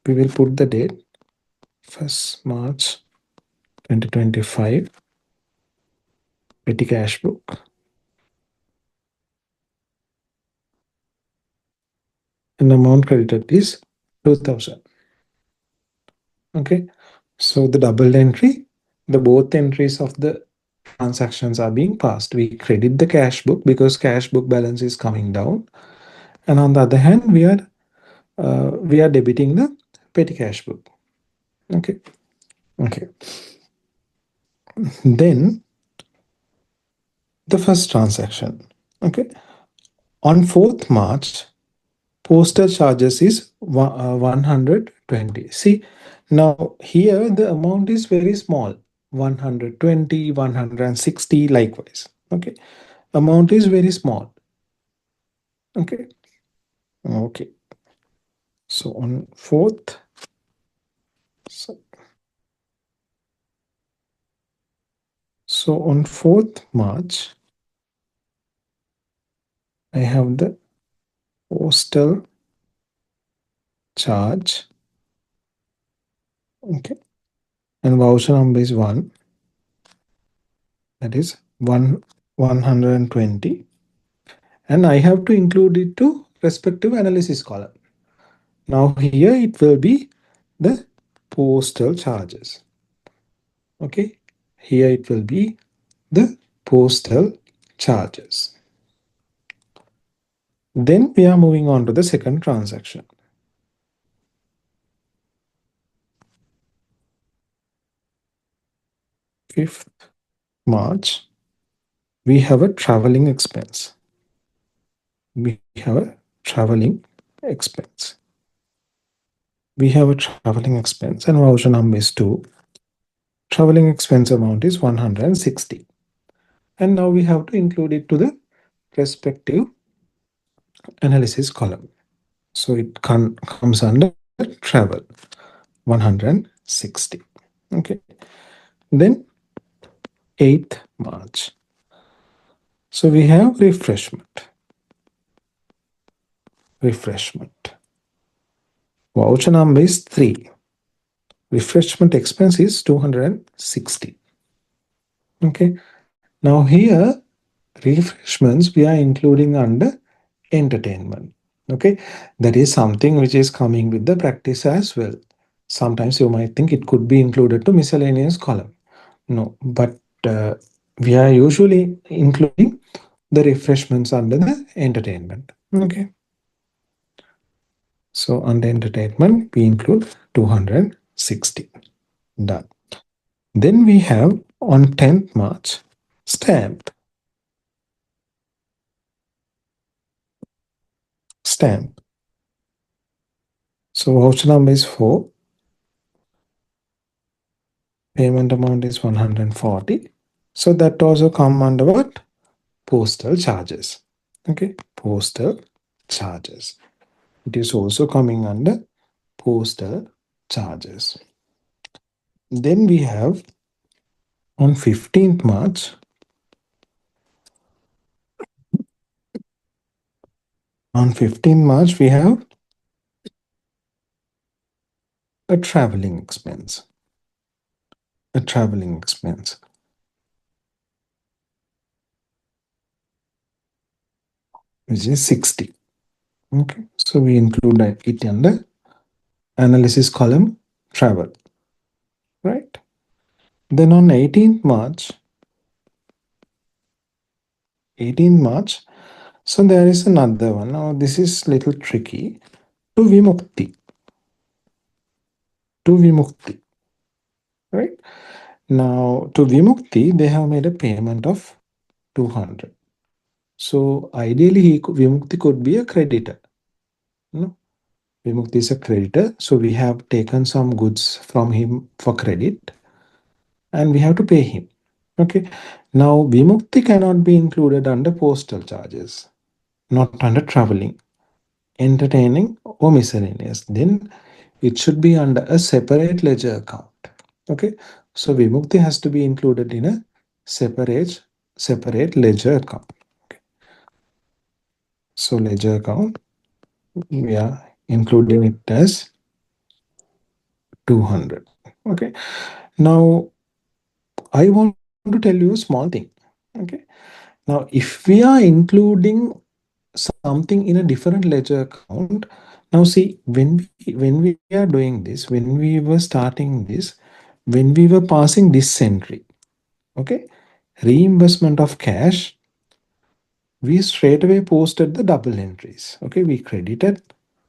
We will put the date 1st March 2025, petty cash book. And amount credited is 2000. Okay, so the double entry, the both entries of the transactions are being passed. We credit the cash book because cash book balance is coming down, and on the other hand, we are debiting the petty cash book. Okay, okay. Then the first transaction. Okay, on 4th March Postal charges is 120. See, now here the amount is very small, 120, 160, likewise. Okay, amount is very small. Okay, okay. So on 4th, so, so on 4th March, I have the postal charge. Okay, and voucher number is 1. That is 120, and I have to include it to respective analysis column. Now here it will be the postal charges. Okay, here it will be the postal charges. Then we are moving on to the second transaction. 5th March, we have a traveling expense. We have a traveling expense. We have a traveling expense and voucher number is 2. Traveling expense amount is 160. And now we have to include it to the respective analysis column. So it comes under travel, 160. Okay. Then 8th March. So we have refreshment. Refreshment. Voucher number is 3. Refreshment expense is 260. Okay. Now here refreshments we are including under entertainment. Okay. That is something which is coming with the practice as well. Sometimes you might think it could be included to miscellaneous column. No, but we are usually including the refreshments under the entertainment. Okay. So under entertainment, we include 260. Done. Then we have on 10th March, stamp. Stamp. So voucher number is 4. Payment amount is 140. So that also come under what? Postal charges. Okay. Postal charges. It is also coming under postal charges. Then we have on 15th March, we have a traveling expense. A traveling expense. Which is 60. Okay. So we include it under analysis column travel. Right. Then on 18th March, so there is another one. Now this is little tricky. To Vimukti. To Vimukti. Right. Now to Vimukti, they have made a payment of 200. So ideally, Vimukti could be a creditor. No, Vimukti is a creditor. So we have taken some goods from him for credit, and we have to pay him. Okay. Now Vimukti cannot be included under postal charges, not under traveling, entertaining, or miscellaneous. Then it should be under a separate ledger account. Okay. So Vimukti has to be included in a separate ledger account. Okay. So ledger account, we are including it as 200. Okay. Now I want to tell you a small thing. Okay. Now if we are including something in a different ledger account, now see, when we are doing this, when we were starting this, when we were passing this entry, okay, reimbursement of cash, we straight away posted the double entries. Okay, we credited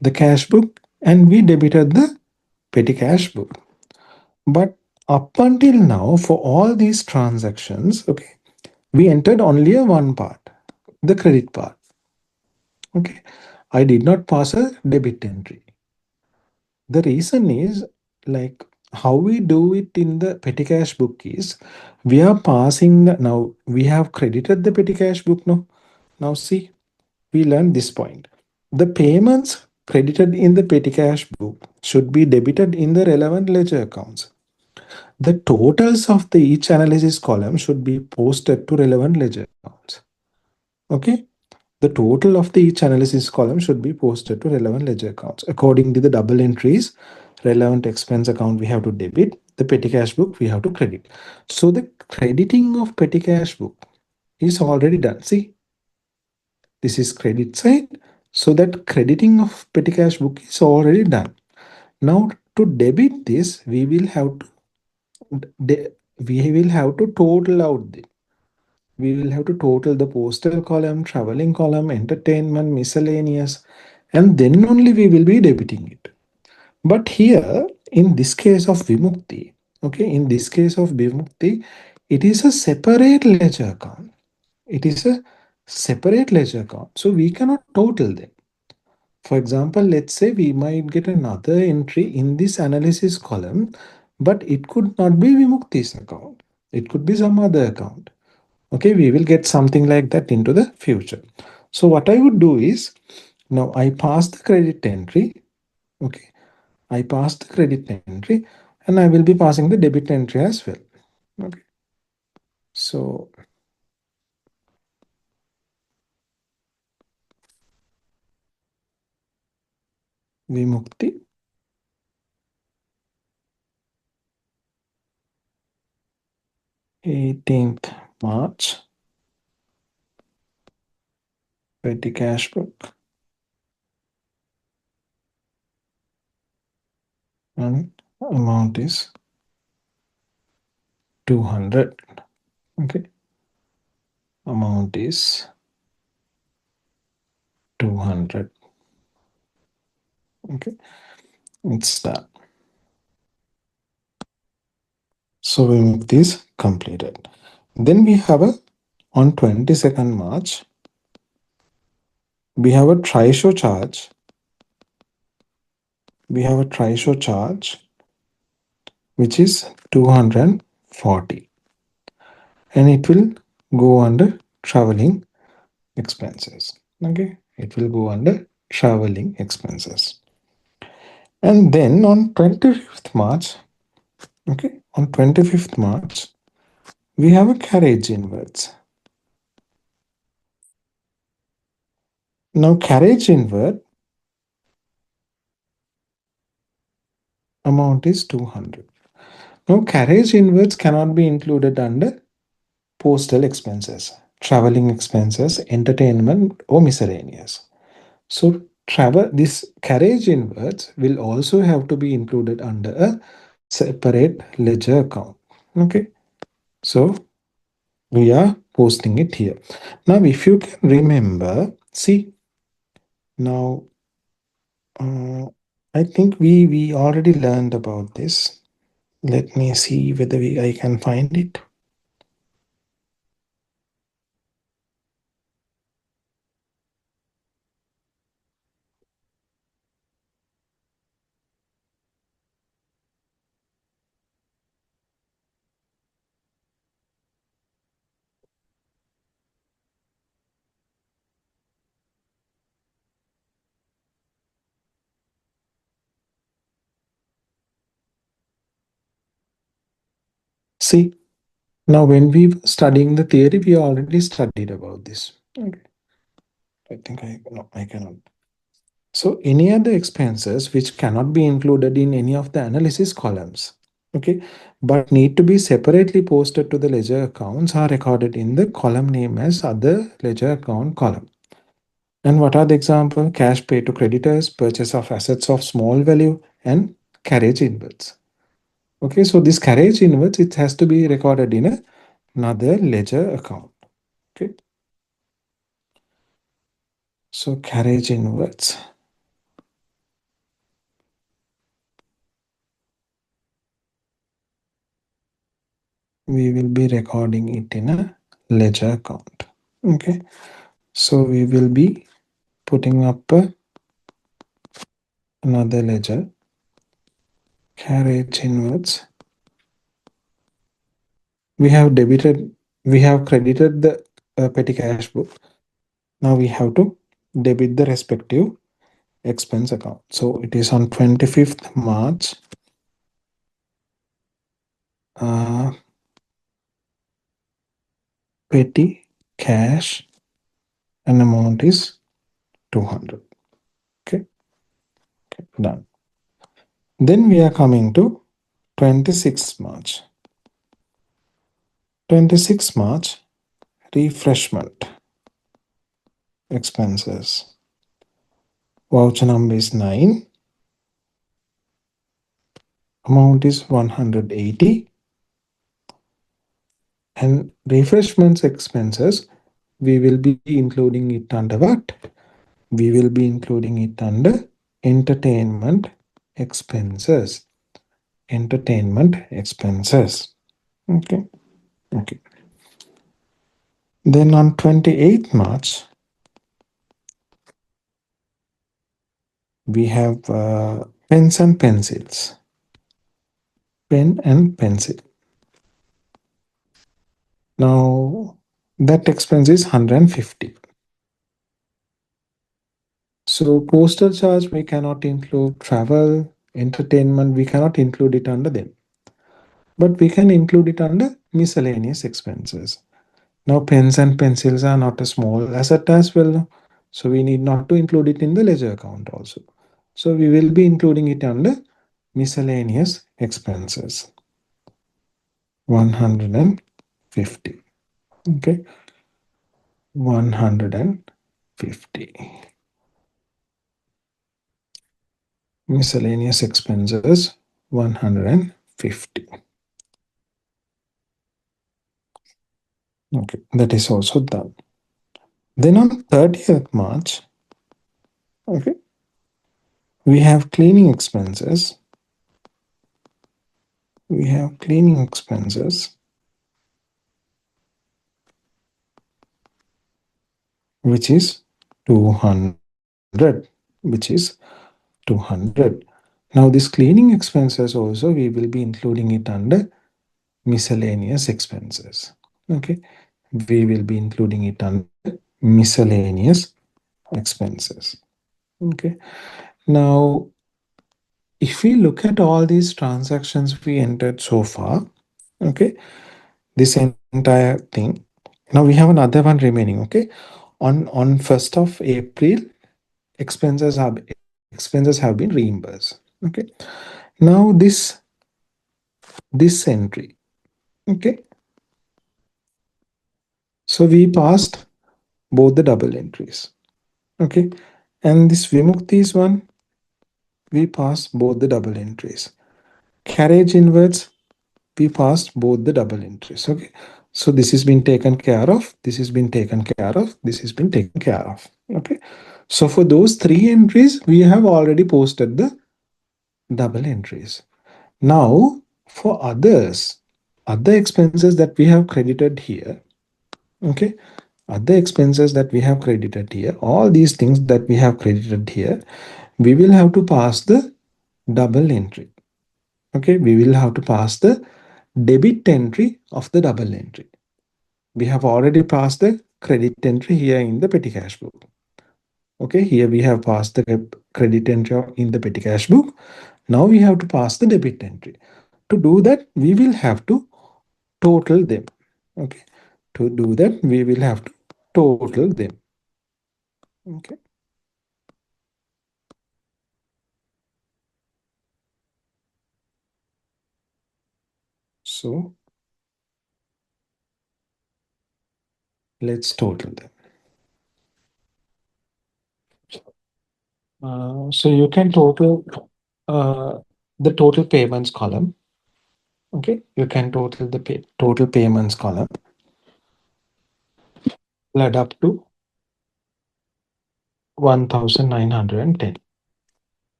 the cash book and we debited the petty cash book. But up until now, for all these transactions, okay, we entered only a one part, the credit part. Okay. I did not pass a debit entry. The reason is, like, how we do it in the petty cash book is we are passing now we have credited the petty cash book. Now see, we learned this point. The payments credited in the petty cash book should be debited in the relevant ledger accounts. The totals of the each analysis column should be posted to relevant ledger accounts. Okay. The total of the each analysis column should be posted to relevant ledger accounts. According to the double entries, relevant expense account we have to debit, the petty cash book we have to credit. So the crediting of petty cash book is already done. See, this is credit side. So that crediting of petty cash book is already done. Now to debit this, we will have to total out the we will have to total the postal column, traveling column, entertainment, miscellaneous, and then only we will be debiting it. But here, in this case of Vimukti, okay, in this case of Vimukti, it is a separate ledger account. It is a separate ledger account. So we cannot total them. For example, let's say we might get another entry in this analysis column, but it could not be Vimukti's account. It could be some other account. Okay, we will get something like that into the future. So what I would do is, now I pass the credit entry. Okay, I pass the credit entry, and I will be passing the debit entry as well. Okay, so Vimukti, 18th March, petty cash book, and amount is 200. Okay, amount is 200. Okay, it's done. So Vimukti is completed. Then we have a on 22nd March, we have a trishow charge. We have a trishow charge which is 240, and it will go under traveling expenses. Okay, it will go under traveling expenses. And then on 25th March, okay, on 25th March, we have a carriage inwards. Now carriage inward amount is 200. Now carriage inwards cannot be included under postal expenses, traveling expenses, entertainment, or miscellaneous. So travel this carriage inwards will also have to be included under a separate ledger account. Okay, so we are posting it here. Now, if you can remember, see now, I think we already learned about this. Let me see whether I can find it. See, now when we were studying the theory, we already studied about this. Okay. I think I cannot. So any other expenses which cannot be included in any of the analysis columns, okay, but need to be separately posted to the ledger accounts are recorded in the column name as other ledger account column. And what are the example? Cash paid to creditors, purchase of assets of small value, and carriage inwards. Okay, so this carriage inwards, it has to be recorded in another ledger account. Okay, so carriage inwards, we will be recording it in a ledger account. Okay, so we will be putting up a another ledger, carriage inwards. We have credited the petty cash book. Now we have to debit the respective expense account. So it is on 25th March. Uh, petty cash and amount is 200. Okay, done. Then we are coming to 26th March. 26th March, refreshment expenses. Voucher number is 9. Amount is 180. And refreshments expenses, we will be including it under what? We will be including it under entertainment expenses. Entertainment expenses. Okay. Okay. Then on 28th March, we have pens and pencils. Pen and pencil. Now that expense is 150. So postal charge we cannot include, travel, entertainment we cannot include it under them. But we can include it under miscellaneous expenses. Now pens and pencils are not a small asset as well. So we need not to include it in the ledger account also. So we will be including it under miscellaneous expenses. 150. Okay. 150. Miscellaneous expenses 150. Okay, that is also done. Then on 30th March, okay, we have cleaning expenses. We have cleaning expenses, which is 200, which is 200. Now this cleaning expenses also we will be including it under miscellaneous expenses. Okay, we will be including it under miscellaneous expenses. Okay, now if we look at all these transactions we entered so far, okay, this entire thing, now we have another one remaining. Okay, on 1st of April, expenses have been reimbursed. Okay, now this entry, okay, so we passed both the double entries. Okay, and this Vimukti's one, we passed both the double entries. Carriage inwards, we passed both the double entries. Okay, so this has been taken care of, this has been taken care of, this has been taken care of. Okay, so for those 3 entries we have already posted the double entries. Now for other expenses that we have credited here, okay, other expenses that we have credited here, all these things that we have credited here, we will have to pass the double entry. Okay, we will have to pass the debit entry of the double entry. We have already passed the credit entry here in the petty cash book. Okay, here we have passed the credit entry in the petty cash book. Now we have to pass the debit entry. To do that, we will have to total them. Okay, to do that, we will have to total them. Okay. So let's total them. So you can total the total payments column. Okay, you can total the total payments column. Add up to 1910.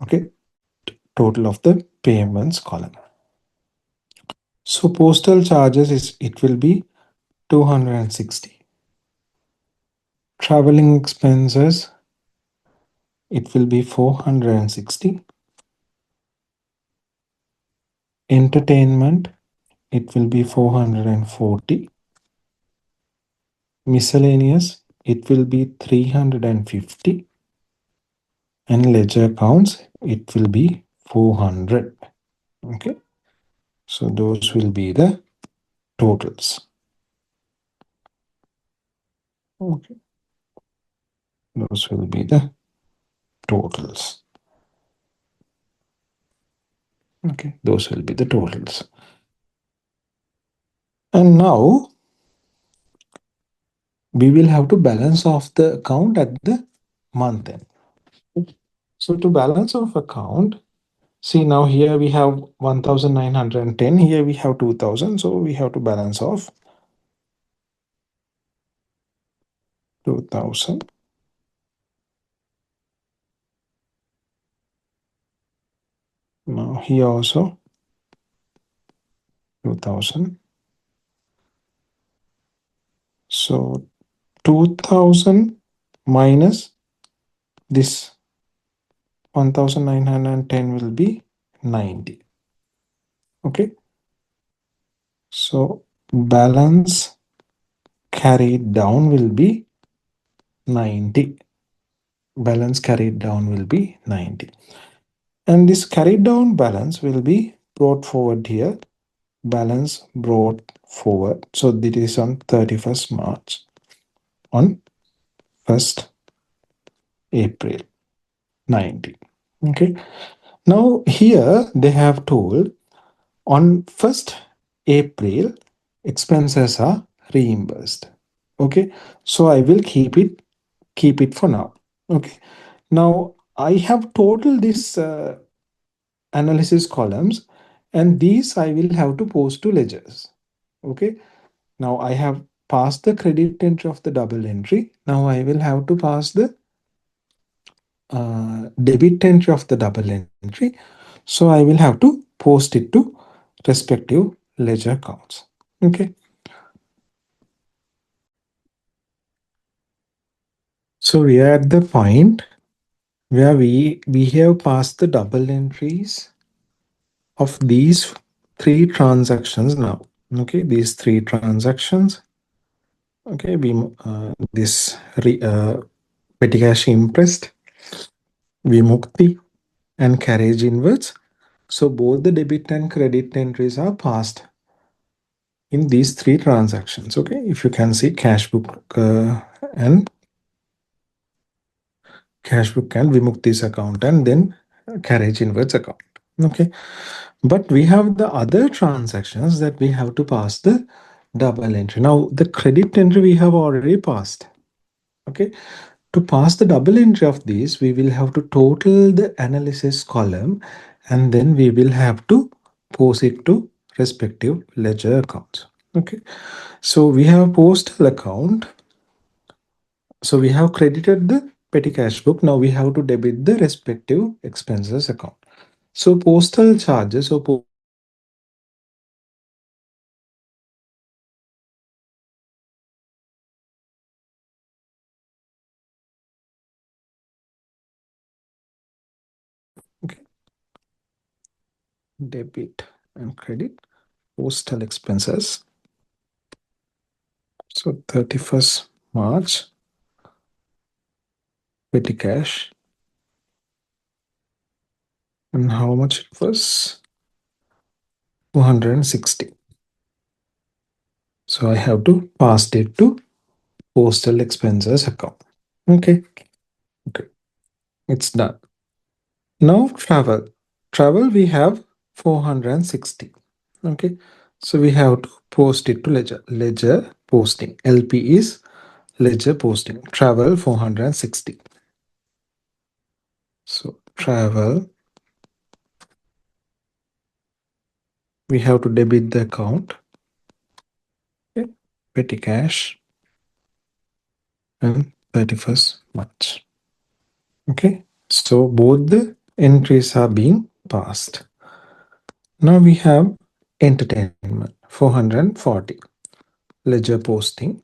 Okay, total of the payments column. So postal charges it will be 260. Traveling expenses it will be 460. Entertainment, it will be 440. Miscellaneous, it will be 350. And ledger accounts, it will be 400. Okay, so those will be the totals. Okay, those will be the totals. Okay, those will be the totals. And now we will have to balance off the account at the month end. So to balance off account, see now here we have 1910, here we have 2000, so we have to balance off 2000. Now here also 2000. So 2000 minus this 1910 will be 90. Okay, so balance carried down will be 90. Balance carried down will be 90. And this carried down balance will be brought forward here. Balance brought forward. So this is on 31st March. On 1st April 90. Okay. Now here they have told on 1st April expenses are reimbursed. Okay. So I will keep it for now. Okay. Now I have total this analysis columns, and these I will have to post to ledgers. Okay. Now I have passed the credit entry of the double entry. Now I will have to pass the debit entry of the double entry. So I will have to post it to respective ledger accounts. Okay. So we are at the point where we have passed the double entries of these three transactions now. Okay, these three transactions. Okay, this petty cash imprest, Vimukti, and carriage inwards. So both the debit and credit entries are passed in these three transactions. Okay, if you can see cash book and Vimukti's account, and then carriage inwards account. Okay, but we have the other transactions that we have to pass the double entry. Now the credit entry we have already passed. Okay, to pass the double entry of these, we will have to total the analysis column, and then we will have to post it to respective ledger accounts. Okay, so we have postal account. So we have credited the petty cash book. Now we have to debit the respective expenses account. So postal charges or okay, debit and credit postal expenses. So 31st March petty cash, and how much it was? 260. So I have to pass it to postal expenses account. Okay. Okay. It's done. Now travel. Travel we have 460. Okay. So we have to post it to ledger. Ledger posting. LP is ledger posting. Travel 460. So travel, we have to debit the account. Okay. Petty cash and 31st March. Okay. So both the entries are being passed. Now we have entertainment 440. Ledger posting.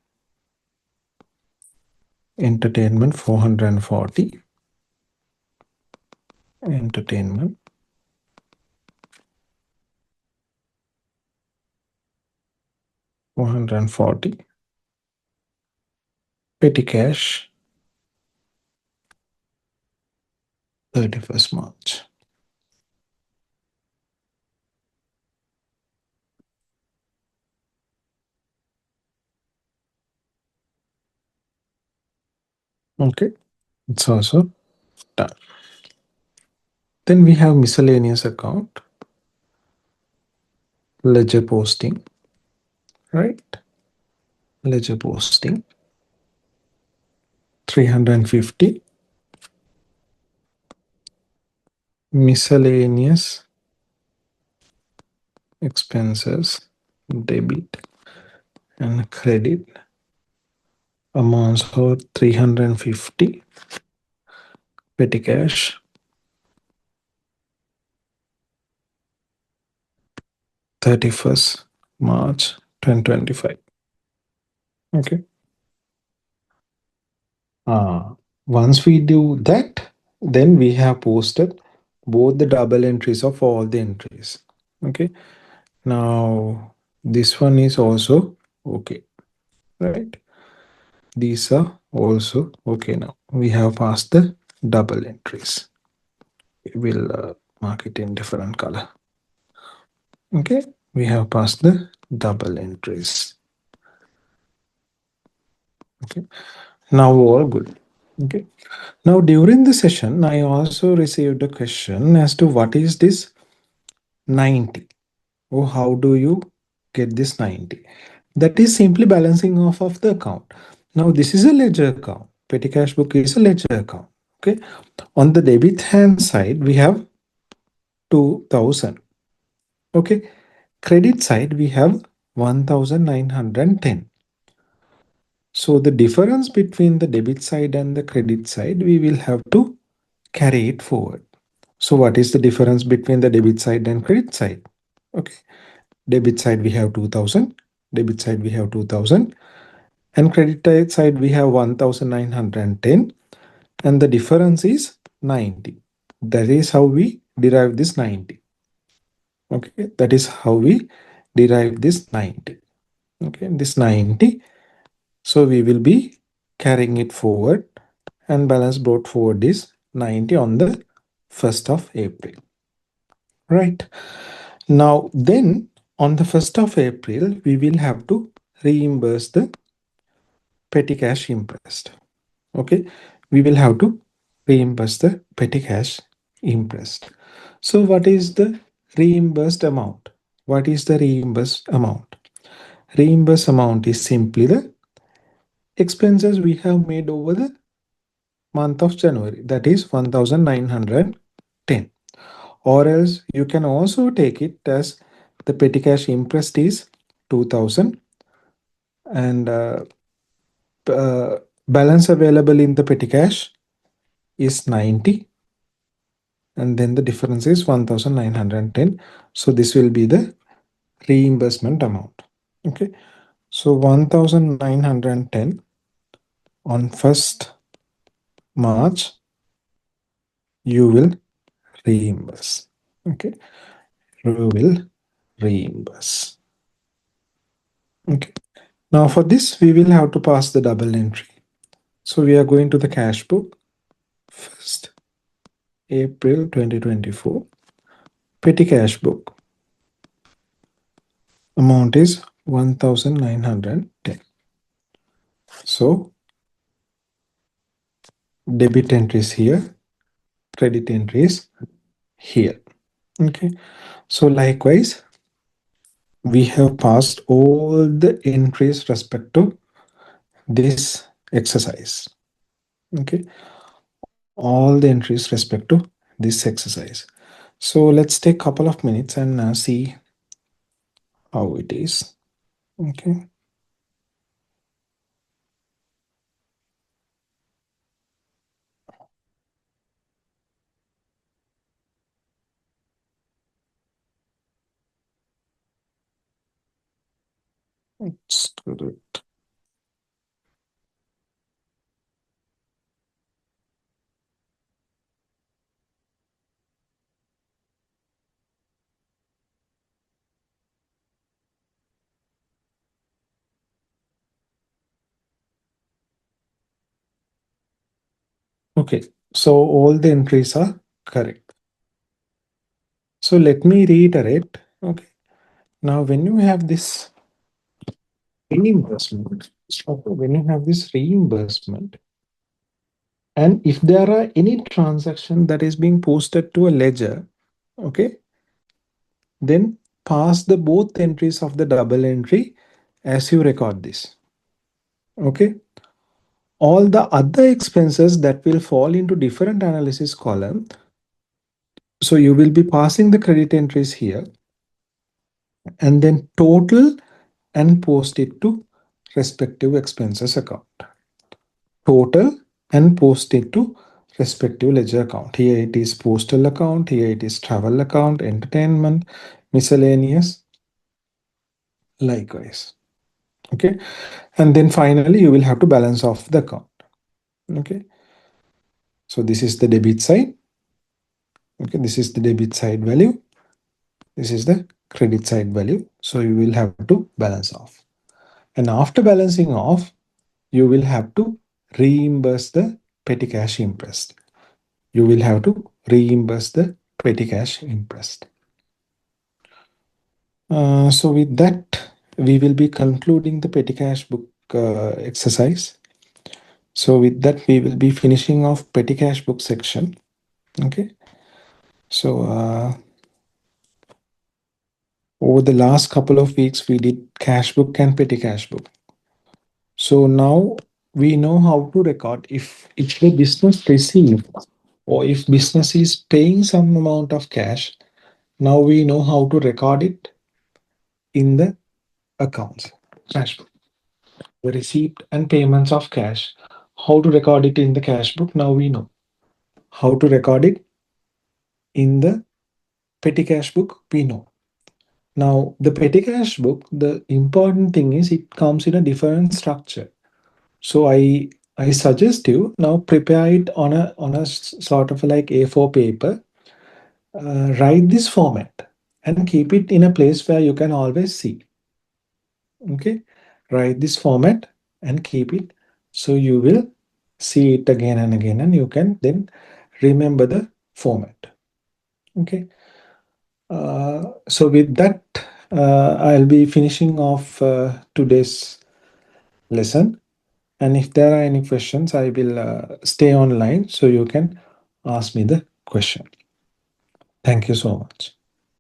Entertainment 440. entertainment, 140, petty cash, 31st March. Okay, it's also done. Then we have miscellaneous account, ledger posting, right? Ledger posting, 350, miscellaneous expenses, debit and credit, amounts for 350, petty cash, 31st March 2025. Okay. Once we do that, then we have posted both the double entries of all the entries. Okay. Now this one is also okay, right? These are also okay. Now we have passed the double entries. We will mark it in different color. Okay, we have passed the double entries. Okay, now all good. Okay, now during the session, I also received a question as to what is this 90, or how do you get this 90? That is simply balancing off of the account. Now this is a ledger account. Petty cash book is a ledger account. Okay, on the debit hand side, we have 2000. Okay, credit side, we have 1910. So the difference between the debit side and the credit side, we will have to carry it forward. So what is the difference between the debit side and credit side? Okay, debit side we have 2000, debit side we have 2000, and credit side we have 1910, and the difference is 90. That is how we derive this 90. Okay, that is how we derive this 90. Okay, this 90. So we will be carrying it forward, and balance brought forward is 90 on the 1st of April. Right. Now then on the 1st of April, we will have to reimburse the petty cash imprest. Okay. We will have to reimburse the petty cash imprest. So what is the reimbursed amount? What is the reimbursed amount? Reimbursed amount is simply the expenses we have made over the month of January, that is 1910. Or else you can also take it as the petty cash imprest is 2000, and balance available in the petty cash is 90, and then the difference is 1910. So this will be the reimbursement amount. Okay, so 1910 on 1st March you will reimburse. Okay, you will reimburse. Okay, now for this we will have to pass the double entry. So we are going to the cash book, 1st April 2024, petty cash book, amount is 1910. So debit entry is here, credit entry is here. Okay, so likewise we have passed all the entries respect to this exercise. Okay, all the entries respect to this exercise. So let's take a couple of minutes and see how it is. Okay. Let's do it. Okay, so all the entries are correct. So let me reiterate. Okay, now when you have this reimbursement, okay, when you have this reimbursement, and if there are any transaction that is being posted to a ledger, okay, then pass the both entries of the double entry as you record this. Okay, all the other expenses that will fall into different analysis column, so you will be passing the credit entries here and then total and post it to respective expenses account. Total and post it to respective ledger account. Here it is postal account, here it is travel account, entertainment, miscellaneous, likewise. Okay, and then finally you will have to balance off the account. Okay, so this is the debit side. Okay, this is the debit side value, this is the credit side value, so you will have to balance off, and after balancing off you will have to reimburse the petty cash interest. You will have to reimburse the petty cash interest. So with that, we will be concluding the petty cash book exercise. So with that, we will be finishing off petty cash book section. Okay. So over the last couple of weeks, we did cash book and petty cash book. So now we know how to record if the business receive or if business is paying some amount of cash. Now we know how to record it in the accounts, cash book. The receipt and payments of cash. How to record it in the cash book? Now we know. How to record it in the petty cash book? We know. Now the petty cash book, the important thing is it comes in a different structure. So I suggest you now prepare it on a sort of like A4 paper. Write this format and keep it in a place where you can always see. Okay, write this format and keep it so you will see it again and again and you can then remember the format. Okay, so with that I'll be finishing off today's lesson, and if there are any questions I will stay online so you can ask me the question. Thank you so much.